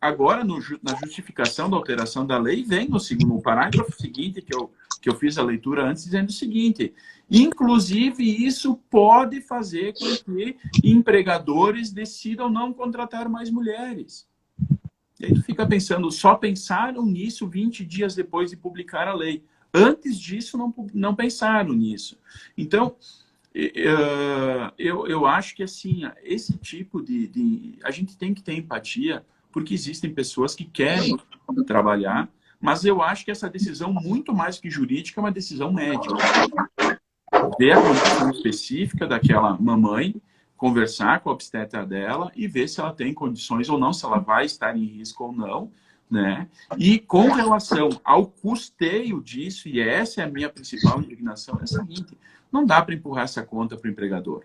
agora, na justificação da alteração da lei, vem no parágrafo seguinte, que eu fiz a leitura antes, dizendo o seguinte: inclusive, isso pode fazer com que empregadores decidam não contratar mais mulheres. E aí tu fica pensando, só pensaram nisso 20 dias depois de publicar a lei. Antes disso, não pensaram nisso. Então, eu acho que assim, esse tipo a gente tem que ter empatia, porque existem pessoas que querem trabalhar, mas eu acho que essa decisão, muito mais que jurídica, é uma decisão médica. Ver a condição específica daquela mamãe, conversar com a obstetra dela e ver se ela tem condições ou não, se ela vai estar em risco ou não, né? E com relação ao custeio disso, e essa é a minha principal indignação, é a seguinte: não dá para empurrar essa conta para o empregador.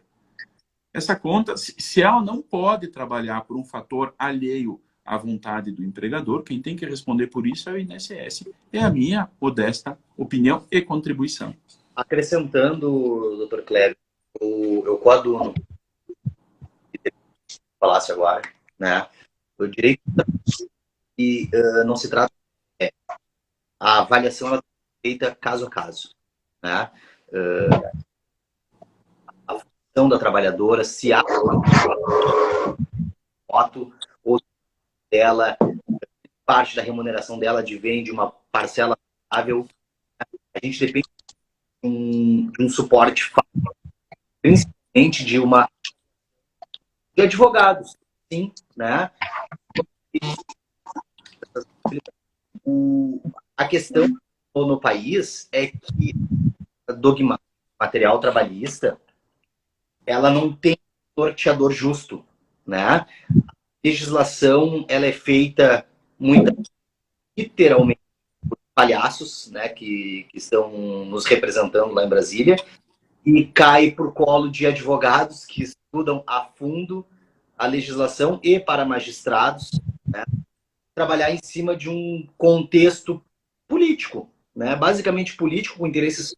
Essa conta, se ela não pode trabalhar por um fator alheio à vontade do empregador, quem tem que responder por isso é o INSS. É a minha modesta opinião e contribuição. Acrescentando, Dr. Cleber, eu coaduno que falasse agora, né? O direito e não se trata a avaliação ela é feita caso a caso, né? A função da trabalhadora, se há foto ou dela, parte da remuneração dela advém de uma parcela variável, a gente depende de um suporte, principalmente de advogados, sim, né? A questão no país é que a dogma material trabalhista, ela não tem norteador justo, né? A legislação, ela é feita literalmente por palhaços, né, que estão nos representando lá em Brasília, e cai por colo de advogados que estudam a fundo a legislação e para magistrados, né, trabalhar em cima de um contexto político, né, basicamente político, com interesses.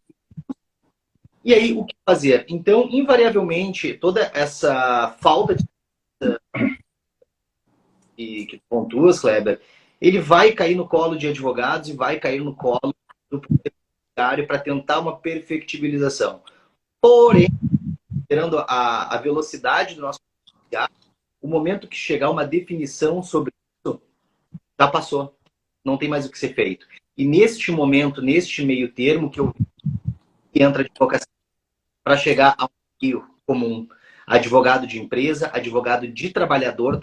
E aí, o que fazer? Então, invariavelmente, toda essa falta de que tu pontuas, Kleber, ele vai cair no colo de advogados e vai cair no colo do poder judiciário para tentar uma perfectibilização. Porém, considerando a velocidade do nosso judiciário, o momento que chegar uma definição sobre isso, já passou. Não tem mais o que ser feito. E neste momento, neste meio termo, que eu que entra a advocacia para chegar a um meio comum. Advogado de empresa, advogado de trabalhador,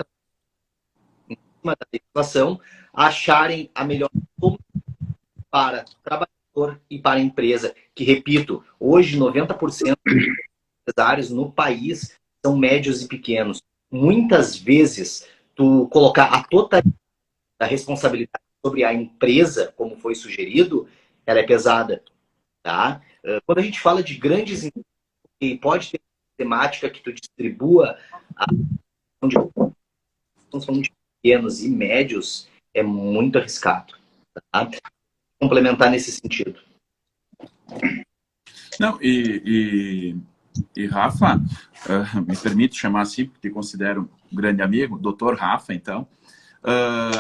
em cima da legislação, acharem a melhor solução para trabalhador e para a empresa. Que, repito, hoje 90% dos empresários no país são médios e pequenos. Muitas vezes, tu colocar a totalidade da responsabilidade sobre a empresa, como foi sugerido, ela é pesada. Tá? Quando a gente fala de grandes empresas, e pode ter temática que tu distribua a função de pequenos e médios, é muito arriscado. Tá? Complementar nesse sentido. Não, Rafa, me permite chamar assim, porque considero um grande amigo, doutor Rafa, então.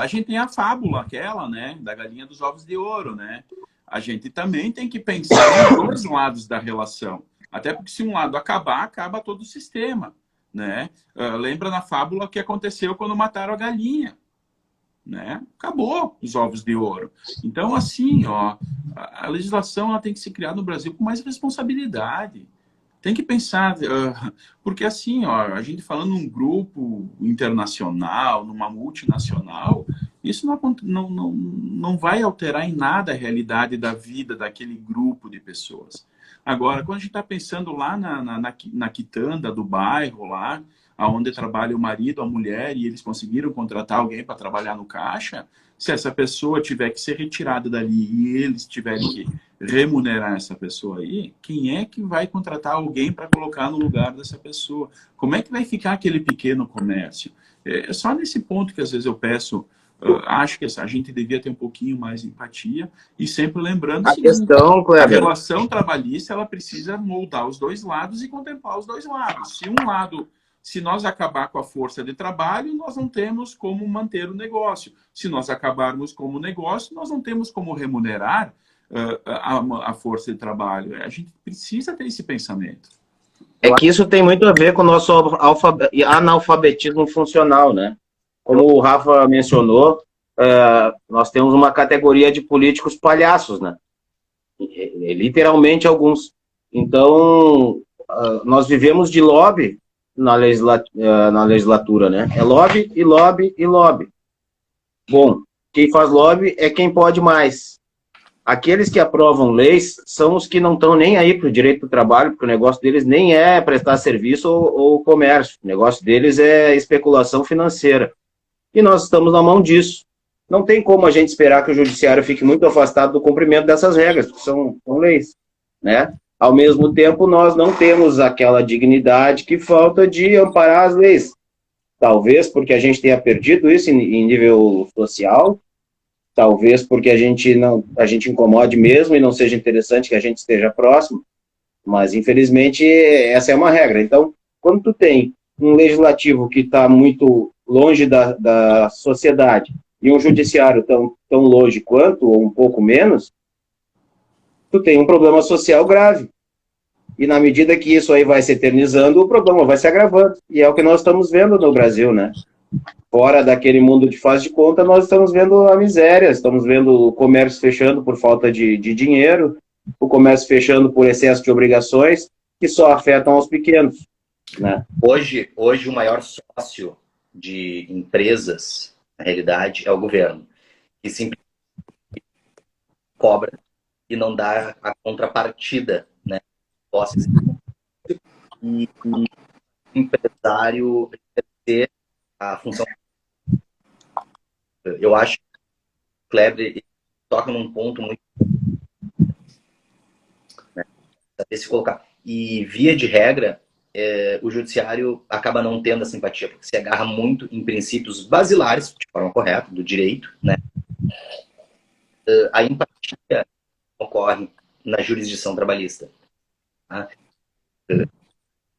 A gente tem a fábula, aquela, né, da galinha dos ovos de ouro, né? A gente também tem que pensar nos dois lados da relação. Até porque se um lado acabar, acaba todo o sistema, né? Lembra na fábula o que aconteceu quando mataram a galinha, né? Acabou os ovos de ouro. Então, assim, ó, a legislação ela tem que ser criada no Brasil com mais responsabilidade. Tem que pensar, porque assim, ó, a gente falando num grupo internacional, numa multinacional, isso não vai alterar em nada a realidade da vida daquele grupo de pessoas. Agora, quando a gente está pensando lá na quitanda do bairro, lá onde trabalha o marido, a mulher, e eles conseguiram contratar alguém para trabalhar no caixa, se essa pessoa tiver que ser retirada dali e eles tiverem que remunerar essa pessoa aí, quem é que vai contratar alguém para colocar no lugar dessa pessoa? Como é que vai ficar aquele pequeno comércio? É só nesse ponto que às vezes eu peço, acho que a gente devia ter um pouquinho mais de empatia e sempre lembrando A que questão, a Kleber, relação trabalhista ela precisa moldar os dois lados e contemplar os dois lados. Se nós acabar com a força de trabalho, nós não temos como manter o negócio. Se nós acabarmos com o negócio, nós não temos como remunerar a força de trabalho. A gente precisa ter esse pensamento. é que isso tem muito a ver com o nosso analfabetismo funcional, né? Como o Rafa mencionou, nós temos uma categoria de políticos palhaços, né? Literalmente alguns. Então, nós vivemos de lobby na legislatura, né? É lobby e lobby e lobby. Bom, quem faz lobby é quem pode mais. Aqueles que aprovam leis são os que não estão nem aí para o direito do trabalho, porque o negócio deles nem é prestar serviço ou comércio. O negócio deles é especulação financeira. E nós estamos na mão disso. Não tem como a gente esperar que o judiciário fique muito afastado do cumprimento dessas regras, porque são leis, né? Ao mesmo tempo, nós não temos aquela dignidade que falta de amparar as leis. Talvez porque a gente tenha perdido isso em nível social, talvez porque a gente incomode mesmo e não seja interessante que a gente esteja próximo, mas infelizmente essa é uma regra. Então, quando tu tem um legislativo que está muito longe da sociedade e um judiciário tão longe quanto, ou um pouco menos, tu tem um problema social grave. E na medida que isso aí vai se eternizando, o problema vai se agravando. E é o que nós estamos vendo no Brasil, né? Fora daquele mundo de faz de conta, nós estamos vendo a miséria, estamos vendo o comércio fechando por falta de dinheiro, o comércio fechando por excesso de obrigações, que só afetam aos pequenos, né? Hoje o maior sócio de empresas, na realidade, é o governo, que simplesmente cobra e não dá a contrapartida, né? E empresário exercer a função. Eu acho que o Kleber toca num ponto muito, né, saber se colocar. E, via de regra, o judiciário acaba não tendo a simpatia, porque se agarra muito em princípios basilares, de forma correta, do direito, né? A empatia ocorre na jurisdição trabalhista. Tá?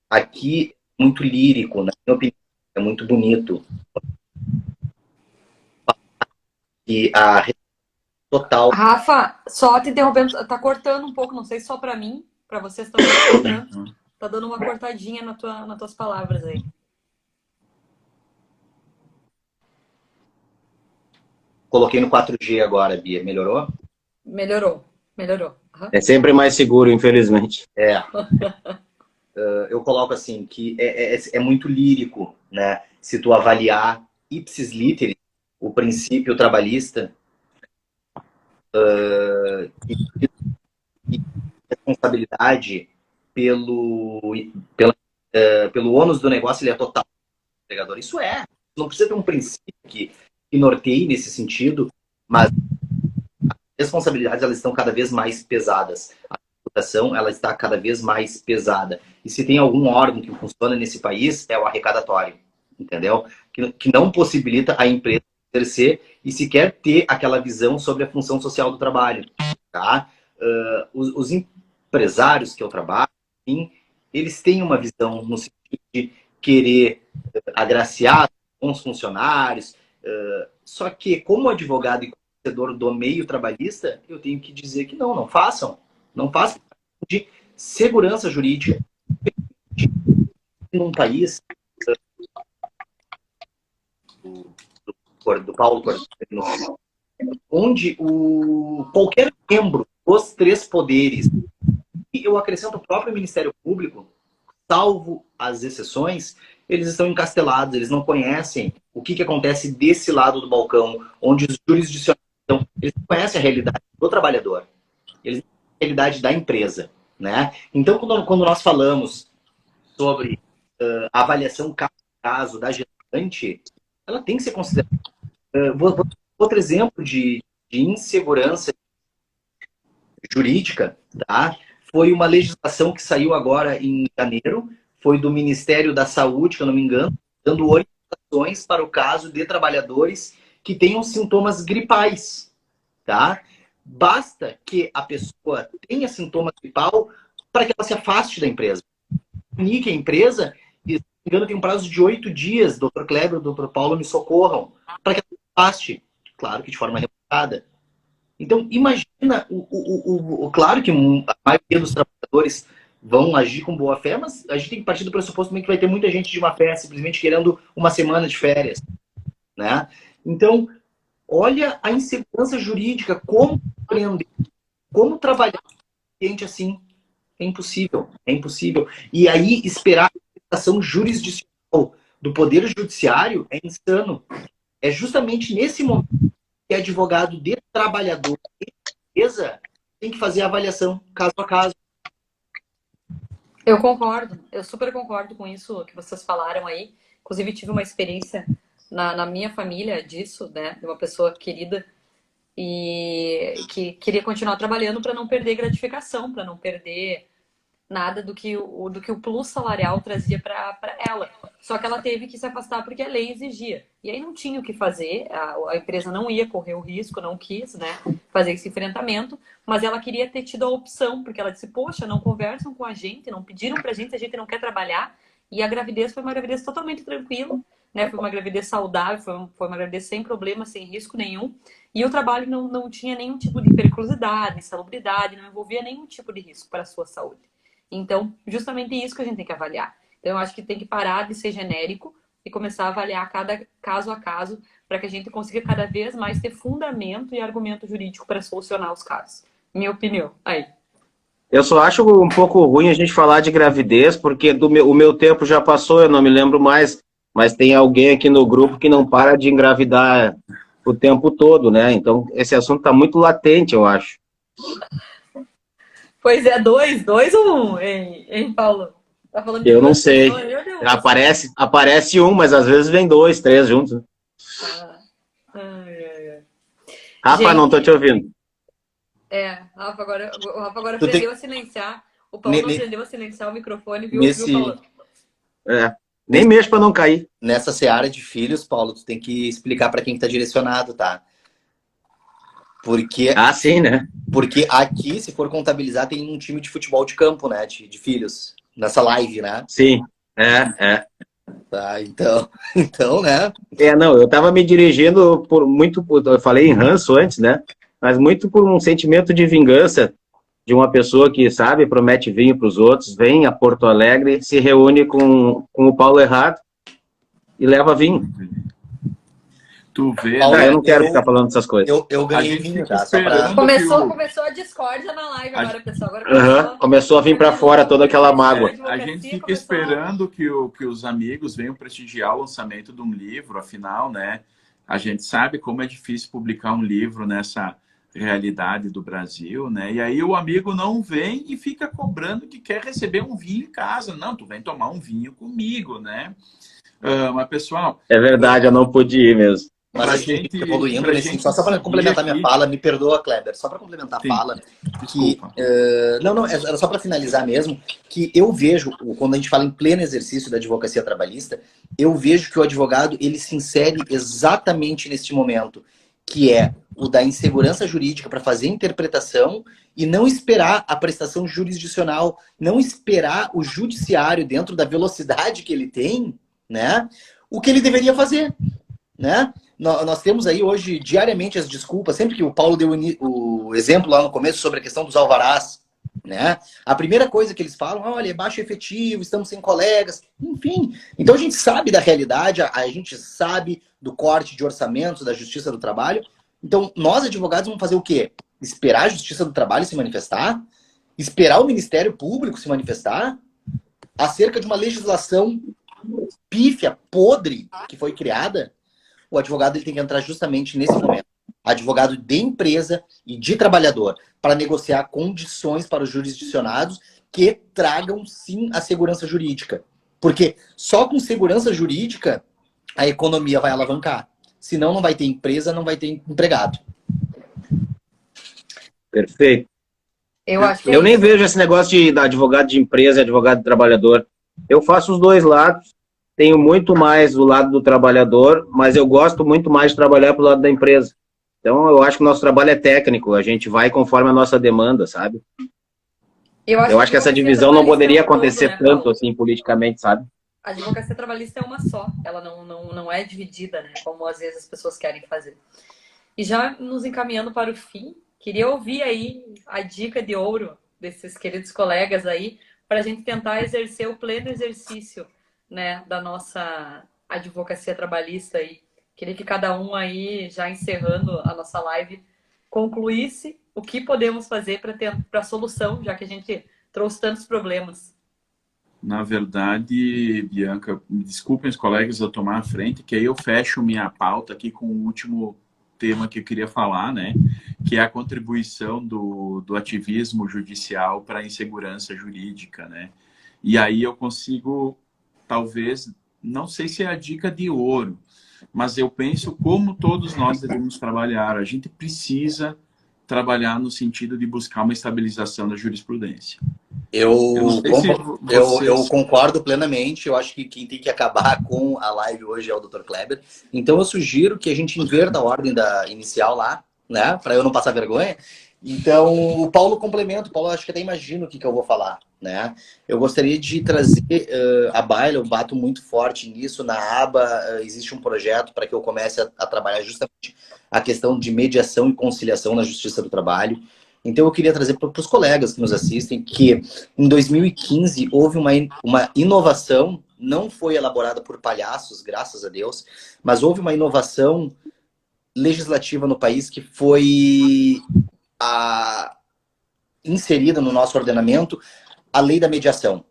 Aqui é muito lírico, na minha opinião, é muito bonito. E a total... Rafa, só te interrompendo, tá cortando um pouco, não sei se só para mim, para vocês também tá cortando. Tá dando uma cortadinha nas tuas palavras aí. Coloquei no 4G agora, Bia. Melhorou? Melhorou. Uhum. É sempre mais seguro, infelizmente. Eu coloco assim, que é muito lírico, né? Se tu avaliar ipsis literis, o princípio trabalhista, e responsabilidade pelo ônus do negócio, ele é total do empregador. Isso não precisa ter um princípio que norteie nesse sentido, mas as responsabilidades, elas estão cada vez mais pesadas. A tributação, ela está cada vez mais pesada. E se tem algum órgão que funciona nesse país, é o arrecadatório, entendeu? Que não possibilita a empresa exercer e sequer ter aquela visão sobre a função social do trabalho, tá? Os empresários que eu trabalho, sim, eles têm uma visão no sentido de querer agraciar bons funcionários, só que, como advogado e conhecedor do meio trabalhista, eu tenho que dizer que não façam. Não façam de segurança jurídica. Num país do Paulo Cortez, onde qualquer membro dos três poderes, e eu acrescento o próprio Ministério Público, salvo as exceções, eles estão encastelados, eles não conhecem o que acontece desse lado do balcão, onde os jurisdicionais estão. Eles não conhecem a realidade do trabalhador, eles não conhecem a realidade da empresa, né? Então, quando nós falamos sobre a avaliação caso a caso da gestante, ela tem que ser considerada. Outro exemplo de insegurança jurídica, tá? Foi uma legislação que saiu agora em janeiro, foi do Ministério da Saúde, que eu não me engano, dando orientações para o caso de trabalhadores que tenham sintomas gripais, tá? Basta que a pessoa tenha sintoma gripal para que ela se afaste da empresa. Comunique a empresa, e, se não me engano, tem um prazo de 8 dias, Dr. Kleber, Dr. Paulo, me socorram, para que ela se afaste. Claro que de forma remunerada. Então, imagina, claro que a maioria dos trabalhadores vão agir com boa fé, mas a gente tem que partir do pressuposto também que vai ter muita gente de má fé, simplesmente querendo uma semana de férias, né? Então, olha a insegurança jurídica, como empreender, como trabalhar com gente assim, é impossível, é impossível. E aí, esperar a ação jurisdicional do Poder Judiciário é insano. É justamente nesse momento que advogado de trabalhador e empresa tem que fazer a avaliação caso a caso. Eu concordo, eu super concordo com isso que vocês falaram aí. Inclusive, tive uma experiência na minha família disso, né? De uma pessoa querida e que queria continuar trabalhando para não perder gratificação, para não perder nada do que o plus salarial trazia para ela. Só que ela teve que se afastar porque a lei exigia. E aí não tinha o que fazer, a empresa não ia correr o risco, não quis, né, fazer esse enfrentamento, mas ela queria ter tido a opção, porque ela disse, poxa, não conversam com a gente, não pediram pra gente, a gente não quer trabalhar. E a gravidez foi uma gravidez totalmente tranquila, né, foi uma gravidez saudável, foi uma gravidez sem problema, sem risco nenhum. E o trabalho não tinha nenhum tipo de periculosidade, insalubridade, não envolvia nenhum tipo de risco para a sua saúde. Então, justamente isso que a gente tem que avaliar. Então, eu acho que tem que parar de ser genérico e começar a avaliar cada caso a caso para que a gente consiga cada vez mais ter fundamento e argumento jurídico para solucionar os casos. Minha opinião. Aí. Eu só acho um pouco ruim a gente falar de gravidez, porque o meu tempo já passou, eu não me lembro mais, mas tem alguém aqui no grupo que não para de engravidar o tempo todo, né? Então, esse assunto está muito latente, eu acho. Pois é, dois ou um, hein, Paulo? Tá falando de Eu não duas sei. pessoas? Eu não. Aparece um, mas às vezes vem dois, três juntos, né? Ah, ai, ai, ai. Rafa, não tô te Gente, ouvindo. O Rafa agora Tu aprendeu tem, a silenciar. O Paulo ne- não ne- aprendeu a silenciar o microfone, viu, nesse, Paulo? É. Nem mexe pra não cair. nessa seara de filhos, Paulo, tu tem que explicar para quem que tá direcionado, tá? Porque, Ah, sim, né? porque aqui, se for contabilizar, tem um time de futebol de campo, né? De filhos, nessa live, né? Sim. É. Tá, então, então, né? Não, eu tava me dirigindo eu falei em ranço antes, né? Mas muito por um sentimento de vingança de uma pessoa que, sabe, promete vinho para os outros, vem a Porto Alegre, se reúne com o Paulo errado e leva vinho. Tu vê, Paulo, Eu né? não quero ficar falando essas coisas. eu A ganhei gente vinho, fica tá? Só pra... esperando que o... Começou a discórdia na live A, agora, pessoal. Agora Começou a vir para de fora novo, toda aquela mágoa. a gente advocacia fica começou esperando que os amigos venham prestigiar o lançamento de um livro, afinal, né? A gente sabe como é difícil publicar um livro nessa realidade do Brasil, né? E aí o amigo não vem e fica cobrando que quer receber um vinho em casa. Não, tu vem tomar um vinho comigo, né? Mas, pessoal, É verdade, eu não pude ir mesmo. Mas pra a gente gente, evoluindo pra nesse... gente Só para seguir complementar minha aqui... fala, me perdoa, Kleber, só para complementar a Sim, fala, que... desculpa. não, era só para finalizar mesmo, que eu vejo, quando a gente fala em pleno exercício da advocacia trabalhista, eu vejo que o advogado, ele se insere exatamente neste momento, que é o da insegurança jurídica para fazer interpretação e não esperar a prestação jurisdicional, não esperar o judiciário dentro da velocidade que ele tem, né? O que ele deveria fazer, né? Nós temos aí hoje diariamente as desculpas, sempre que o Paulo deu o exemplo lá no começo sobre a questão dos alvarás, né? A primeira coisa que eles falam, olha, é baixo efetivo, estamos sem colegas, enfim. Então a gente sabe da realidade, a gente sabe do corte de orçamentos da Justiça do Trabalho. Então nós, advogados, vamos fazer o quê? Esperar a Justiça do Trabalho se manifestar? Esperar o Ministério Público se manifestar? Acerca de uma legislação pífia, podre, que foi criada? O advogado ele tem que entrar justamente nesse momento. Advogado de empresa e de trabalhador, para negociar condições para os jurisdicionados que tragam, sim, a segurança jurídica. Porque só com segurança jurídica a economia vai alavancar. Senão não vai ter empresa, não vai ter empregado. Perfeito. Eu acho que é Eu nem isso. vejo esse negócio de advogado de empresa e advogado de trabalhador. Eu faço os dois lados. Tenho muito mais o lado do trabalhador, mas eu gosto muito mais de trabalhar pro lado da empresa. Então, eu acho que o nosso trabalho é técnico. A gente vai conforme a nossa demanda, sabe? Eu acho que essa divisão não poderia acontecer tanto, assim, politicamente, sabe? A advocacia trabalhista é uma só. Ela não é dividida, né? Como às vezes as pessoas querem fazer. E já nos encaminhando para o fim, queria ouvir aí a dica de ouro desses queridos colegas aí, para a gente tentar exercer o pleno exercício, né, da nossa advocacia trabalhista aí. Queria que cada um aí, já encerrando a nossa live, concluísse o que podemos fazer para a solução, já que a gente trouxe tantos problemas. Na verdade, Bianca, me desculpem os colegas eu tomar a frente, que aí eu fecho minha pauta aqui com o último tema que eu queria falar, né? Que é a contribuição do ativismo judicial para a insegurança jurídica, né? E aí eu consigo, talvez, não sei se é a dica de ouro, mas eu penso como todos nós devemos trabalhar. A gente precisa trabalhar no sentido de buscar uma estabilização da jurisprudência. Eu vocês... concordo plenamente. Eu acho que quem tem que acabar com a live hoje é o Dr. Kleber. Então eu sugiro que a gente inverta a ordem da inicial lá, né? Para eu não passar vergonha. Então o Paulo complementa. O Paulo acho que até imagina o que eu vou falar, né? Eu gostaria de trazer a baila. Eu bato muito forte nisso. Na aba existe um projeto para que eu comece a trabalhar justamente a questão de mediação e conciliação na Justiça do Trabalho. Então eu queria trazer para os colegas que nos assistem que em 2015 houve uma inovação, não foi elaborada por palhaços, graças a Deus, mas houve uma inovação legislativa no país que foi inserida no nosso ordenamento, a lei da mediação.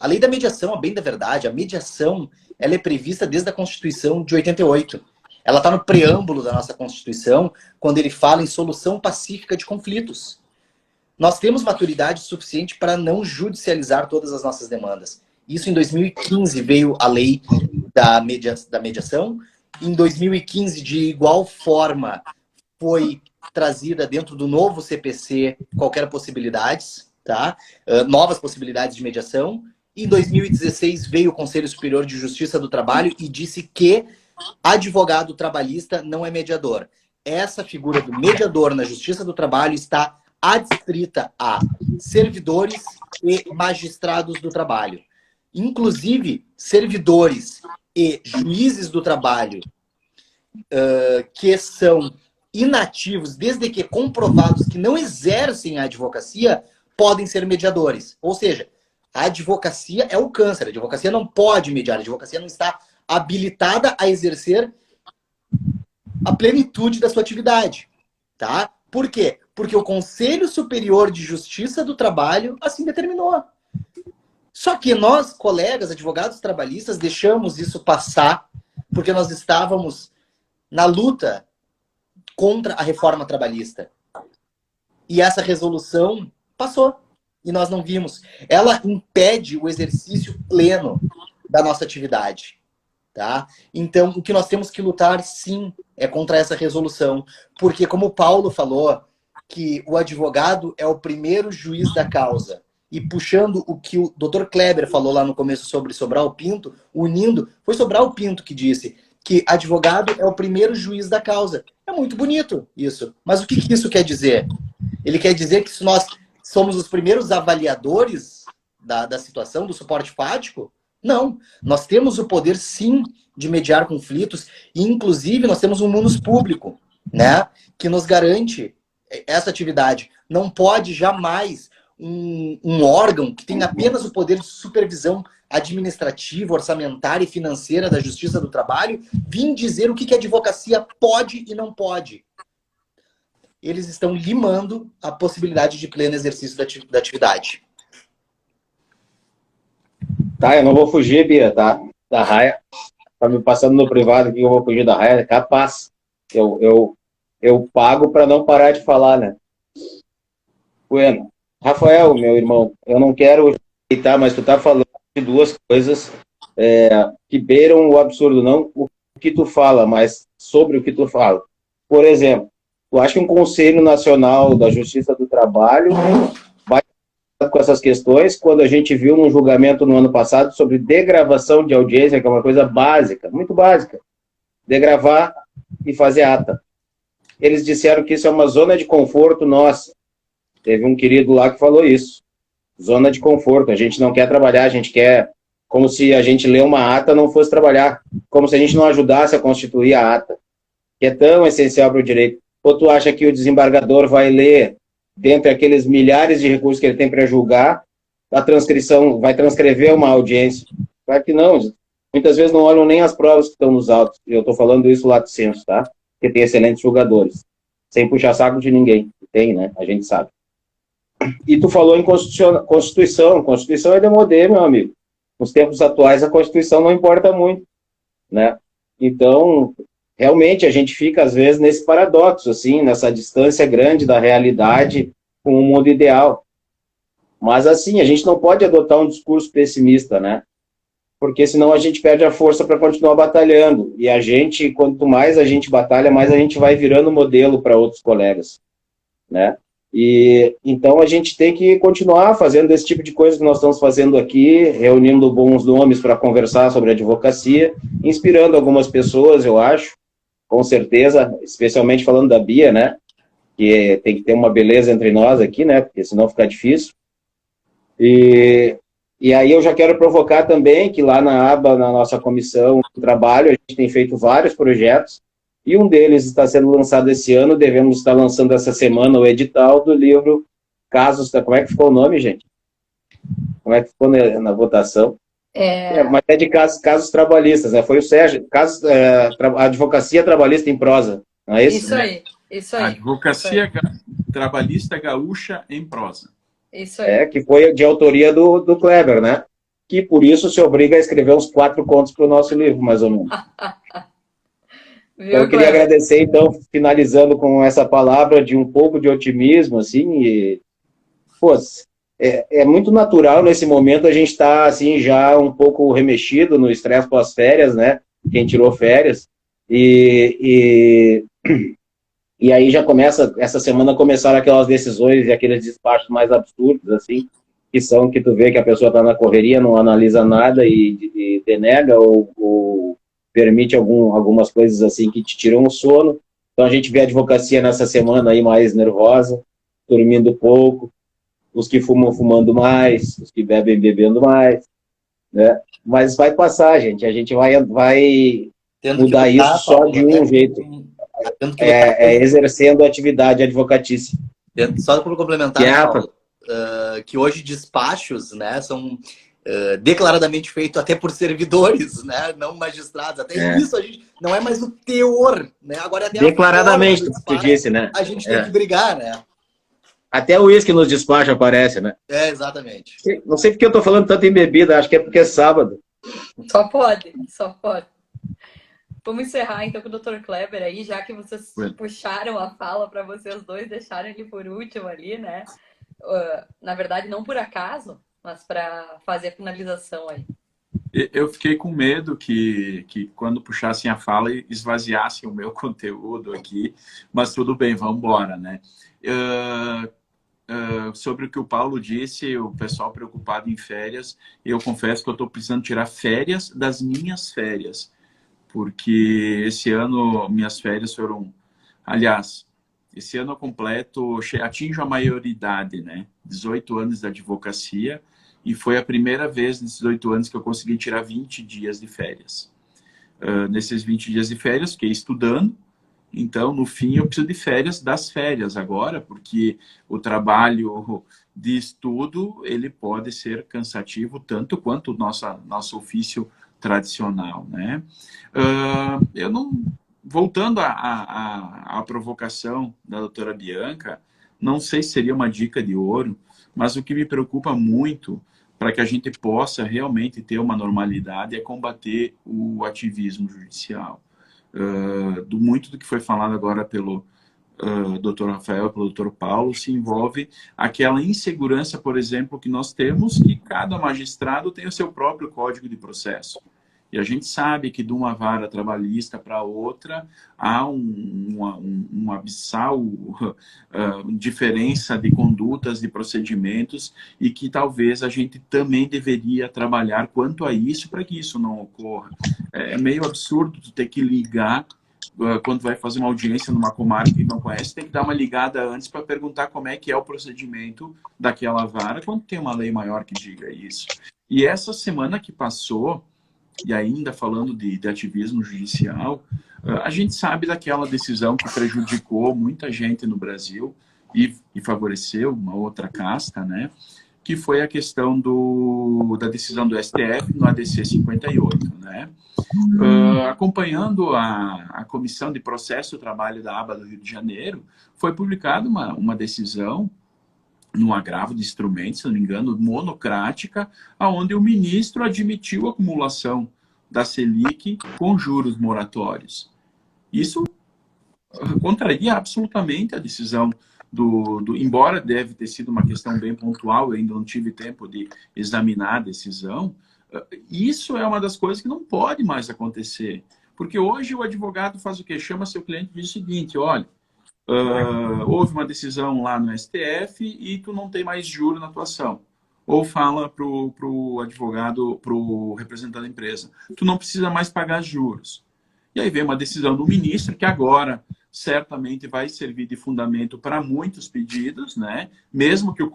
A lei da mediação, a bem da verdade, a mediação ela é prevista desde a Constituição de 88. Ela está no preâmbulo da nossa Constituição, quando ele fala em solução pacífica de conflitos. nós temos maturidade suficiente para não judicializar todas as nossas demandas. Isso em 2015 veio a lei da mediação. Em 2015, de igual forma, foi trazida dentro do novo CPC qualquer possibilidades, tá? Novas possibilidades de mediação. Em 2016 veio o Conselho Superior de Justiça do Trabalho e disse que advogado trabalhista não é mediador. Essa figura do mediador na Justiça do Trabalho está adstrita a servidores e magistrados do trabalho. Inclusive, servidores e juízes do trabalho que são inativos, desde que comprovados que não exercem a advocacia, podem ser mediadores. Ou seja, a advocacia é o câncer. A advocacia não pode mediar. A advocacia não está habilitada a exercer a plenitude da sua atividade. Tá? Por quê? Porque o Conselho Superior de Justiça do Trabalho assim determinou. Só que nós, colegas, advogados trabalhistas, deixamos isso passar porque nós estávamos na luta contra a reforma trabalhista. E essa resolução passou. E nós não vimos. Ela impede o exercício pleno da nossa atividade. Tá? Então, o que nós temos que lutar, sim, é contra essa resolução. Porque, como o Paulo falou, que o advogado é o primeiro juiz da causa. E puxando o que o Dr. Kleber falou lá no começo sobre Sobral Pinto, unindo, foi Sobral Pinto que disse que advogado é o primeiro juiz da causa. É muito bonito isso. Mas o que isso quer dizer? Ele quer dizer que se nós somos os primeiros avaliadores da situação, do suporte fático? Não. Nós temos o poder, sim, de mediar conflitos. E, inclusive, nós temos um munus público, né, que nos garante essa atividade. Não pode jamais um órgão que tem apenas o poder de supervisão administrativa, orçamentária e financeira da Justiça do Trabalho vir dizer o que a advocacia pode e não pode. Eles estão limando a possibilidade de pleno exercício da atividade. Tá, eu não vou fugir, Bia, tá? Da raia. Tá me passando no privado aqui, eu vou fugir da raia. Capaz. Eu pago para não parar de falar, né? Bueno, Rafael, meu irmão, eu não quero aceitar, mas tu tá falando de duas coisas que beiram o absurdo, não o que tu fala, mas sobre o que tu fala. Por exemplo, eu acho que um Conselho Nacional da Justiça do Trabalho vai com essas questões, quando a gente viu num julgamento no ano passado sobre degravação de audiência, que é uma coisa básica, muito básica, degravar e fazer ata. Eles disseram que isso é uma zona de conforto nossa. Teve um querido lá que falou isso. Zona de conforto, a gente não quer trabalhar, a gente quer, como se a gente lê uma ata não fosse trabalhar, como se a gente não ajudasse a constituir a ata, que é tão essencial para o direito. Ou tu acha que o desembargador vai ler, dentre aqueles milhares de recursos que ele tem para julgar, a transcrição, vai transcrever uma audiência? Claro que não. Muitas vezes não olham nem as provas que estão nos autos. Eu estou falando isso lato sensu, tá? Porque tem excelentes julgadores. Sem puxar saco de ninguém. Tem, né? A gente sabe. E tu falou em Constituição. Constituição é demodê, meu amigo. Nos tempos atuais, a Constituição não importa muito, né? Então, realmente, a gente fica, às vezes, nesse paradoxo, assim, nessa distância grande da realidade com o mundo ideal. Mas, assim, a gente não pode adotar um discurso pessimista, né? Porque senão a gente perde a força para continuar batalhando. E a gente, quanto mais a gente batalha, mais a gente vai virando modelo para outros colegas, né? E então a gente tem que continuar fazendo esse tipo de coisa que nós estamos fazendo aqui, reunindo bons nomes para conversar sobre advocacia, inspirando algumas pessoas, eu acho, com certeza, especialmente falando da Bia, né? Que tem que ter uma beleza entre nós aqui, né? Porque senão fica difícil. E aí eu já quero provocar também que lá na aba, na nossa comissão de trabalho, a gente tem feito vários projetos, e um deles está sendo lançado esse ano, devemos estar lançando essa semana o edital do livro Casos... Como é que ficou o nome, gente? Como é que ficou na votação? Mas é de casos trabalhistas, né? Foi o Sérgio, Advocacia Trabalhista em Prosa, não é isso? Isso aí. Advocacia Trabalhista Gaúcha em Prosa. Isso aí. Que foi de autoria do Kleber, né? Que por isso se obriga a escrever uns 4 contos para o nosso livro, mais ou menos. Então, eu queria agradecer, então, finalizando com essa palavra de um pouco de otimismo, assim, pô, é muito natural nesse momento a gente estar, assim, já um pouco remexido no estresse pós-férias, né? Quem tirou férias. E aí já começa, essa semana começaram aquelas decisões e aqueles despachos mais absurdos, assim, que são que tu vê que a pessoa está na correria, não analisa nada e denega ou permite algumas coisas assim que te tiram o sono. Então a gente vê a advocacia nessa semana aí mais nervosa, dormindo pouco, os que fumam fumando mais, os que bebem bebendo mais, né? Mas vai passar, gente. A gente vai Tendo que mudar lutar, isso só Paulo, de um jeito. tendo que lutar Exercendo a atividade advocatícia. Só para complementar, Que Paulo, que hoje despachos, né, são declaradamente feitos até por servidores, né, não magistrados. Até isso a gente não é mais o teor, né? Agora é até declaradamente, a forma do tu despacho, disse, né? a gente tem que brigar, né? Até o uísque nos despachos aparece, né? Exatamente. Não sei porque eu tô falando tanto em bebida, acho que é porque é sábado. Só pode, só pode. Vamos encerrar então com o Dr. Kleber aí, já que vocês puxaram a fala para vocês dois, deixaram ele por último ali, né? Na verdade, não por acaso, mas para fazer a finalização aí. Eu fiquei com medo que quando puxassem a fala esvaziassem o meu conteúdo aqui, mas tudo bem, vamos embora, né? Sobre o que o Paulo disse, o pessoal preocupado em férias, eu confesso que eu estou precisando tirar férias das minhas férias, porque esse ano minhas férias foram... Aliás, esse ano eu completo, atinjo a maioridade, né? 18 anos da advocacia, e foi a primeira vez nesses 18 anos que eu consegui tirar 20 dias de férias. Nesses 20 dias de férias, fiquei estudando, então, no fim, eu preciso de férias das férias agora, porque o trabalho de estudo, ele pode ser cansativo tanto quanto o nosso ofício tradicional, né? Eu não... Voltando à provocação da doutora Bianca, não sei se seria uma dica de ouro, mas o que me preocupa muito para que a gente possa realmente ter uma normalidade é combater o ativismo judicial. Muito do que foi falado agora pelo Dr. Rafael, pelo Dr. Paulo, se envolve aquela insegurança, por exemplo, que nós temos, que cada magistrado tem o seu próprio código de processo. E a gente sabe que de uma vara trabalhista para outra há uma abissal diferença de condutas, de procedimentos, e que talvez a gente também deveria trabalhar quanto a isso para que isso não ocorra. É meio absurdo tu ter que ligar quando vai fazer uma audiência numa comarca que não conhece, tem que dar uma ligada antes para perguntar como é que é o procedimento daquela vara, quando tem uma lei maior que diga isso. E essa semana que passou, e ainda falando de ativismo judicial, a gente sabe daquela decisão que prejudicou muita gente no Brasil e favoreceu uma outra casta, né? Que foi a questão da decisão do STF no ADC 58, né? Acompanhando a Comissão de Processo e Trabalho da ABA do Rio de Janeiro, foi publicada uma decisão no agravo de instrumentos, se não me engano, monocrática, onde o ministro admitiu a acumulação da Selic com juros moratórios. Isso contraria absolutamente a decisão embora deve ter sido uma questão bem pontual, eu ainda não tive tempo de examinar a decisão, isso é uma das coisas que não pode mais acontecer. Porque hoje o advogado faz o quê? Chama seu cliente e diz o seguinte, olha, houve uma decisão lá no STF e tu não tem mais juro na tua ação. Ou fala para o advogado, para o representante da empresa, tu não precisa mais pagar juros. E aí vem uma decisão do ministro que agora certamente vai servir de fundamento para muitos pedidos, né? Mesmo que o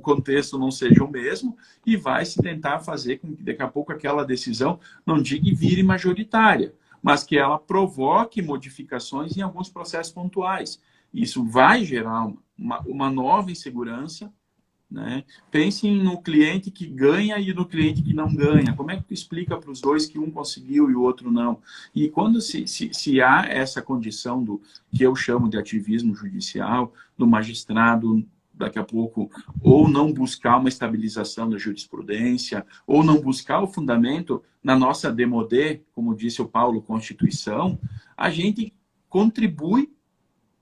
contexto não seja o mesmo, e vai se tentar fazer com que daqui a pouco aquela decisão, não diga vire majoritária, mas que ela provoque modificações em alguns processos pontuais. Isso vai gerar uma nova insegurança, né? Pensem no cliente que ganha e no cliente que não ganha. Como é que tu explica para os dois que um conseguiu e o outro não? E quando se há essa condição do que eu chamo de ativismo judicial, do magistrado, daqui a pouco, ou não buscar uma estabilização da jurisprudência, ou não buscar o fundamento na nossa demodé, como disse o Paulo, Constituição, a gente contribui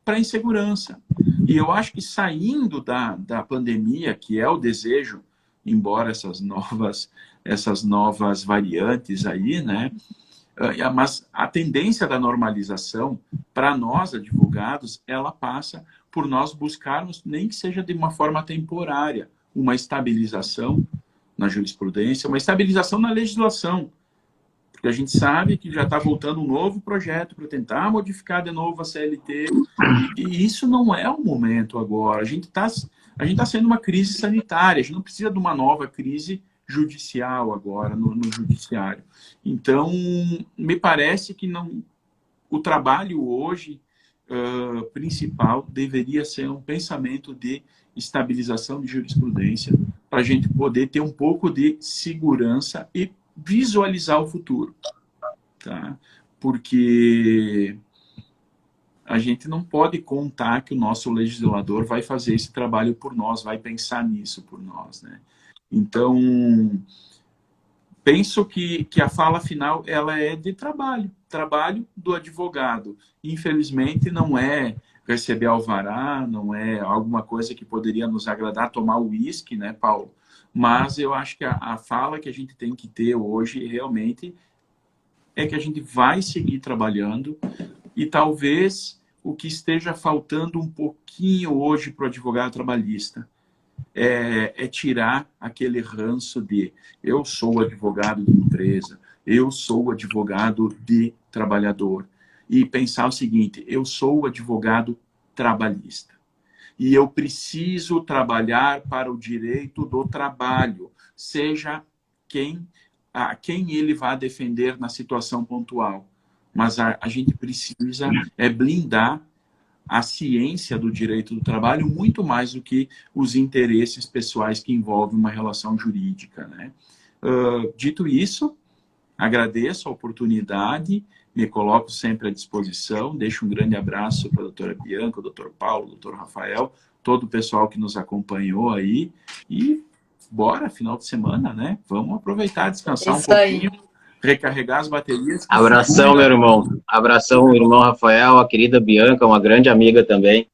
para a insegurança. E eu acho que saindo da pandemia, que é o desejo, embora essas novas variantes aí, né? Mas a tendência da normalização, para nós, advogados, ela passa por nós buscarmos, nem que seja de uma forma temporária, uma estabilização na jurisprudência, uma estabilização na legislação. Porque a gente sabe que já está voltando um novo projeto para tentar modificar de novo a CLT. E isso não é o momento agora. A gente tá sendo uma crise sanitária. A gente não precisa de uma nova crise judicial agora, no judiciário. Então, me parece que o trabalho hoje principal deveria ser um pensamento de estabilização de jurisprudência para a gente poder ter um pouco de segurança e visualizar o futuro, tá? Porque a gente não pode contar que o nosso legislador vai fazer esse trabalho por nós, vai pensar nisso por nós, né? Então, penso que a fala final ela é de trabalho do advogado. Infelizmente, não é receber alvará, não é alguma coisa que poderia nos agradar, tomar uísque, né, Paulo? Mas eu acho que a fala que a gente tem que ter hoje realmente é que a gente vai seguir trabalhando e talvez o que esteja faltando um pouquinho hoje para o advogado trabalhista é tirar aquele ranço de eu sou advogado de empresa, eu sou advogado de trabalhador. E pensar o seguinte, eu sou advogado trabalhista. E eu preciso trabalhar para o direito do trabalho, seja a quem ele vai defender na situação pontual. Mas a gente precisa blindar a ciência do direito do trabalho muito mais do que os interesses pessoais que envolvem uma relação jurídica, né? Dito isso, agradeço a oportunidade, me coloco sempre à disposição, deixo um grande abraço para a doutora Bianca, o doutor Paulo, o doutor Rafael, todo o pessoal que nos acompanhou aí, e bora, final de semana, né? Vamos aproveitar, descansar um pouquinho, recarregar as baterias. Abração, meu irmão. Abração, irmão Rafael, a querida Bianca, uma grande amiga também.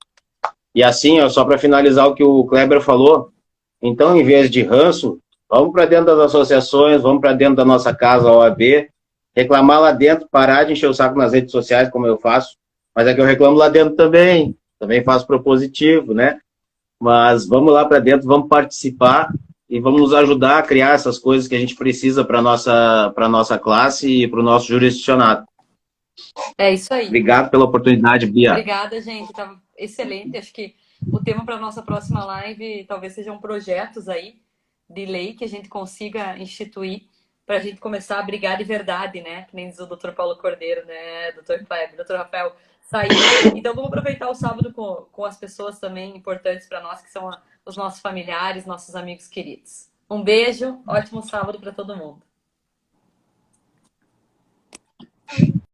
E assim, ó, só para finalizar o que o Kleber falou, então, em vez de ranço, vamos para dentro das associações, vamos para dentro da nossa casa, a OAB, reclamar lá dentro, parar de encher o saco nas redes sociais, como eu faço, mas é que eu reclamo lá dentro também faço propositivo, né? Mas vamos lá para dentro, vamos participar e vamos nos ajudar a criar essas coisas que a gente precisa para nossa classe e para o nosso jurisdicionado. É isso aí. Obrigado pela oportunidade, Bia. Obrigada, gente. Tá excelente. Acho que o tema para a nossa próxima live talvez sejam projetos aí de lei que a gente consiga instituir para a gente começar a brigar de verdade, né? Que nem diz o doutor Paulo Cordeiro, né? Doutor Kleber, doutor Rafael, sair. Então, vamos aproveitar o sábado com as pessoas também importantes para nós, que são os nossos familiares, nossos amigos queridos. Um beijo, ótimo sábado para todo mundo.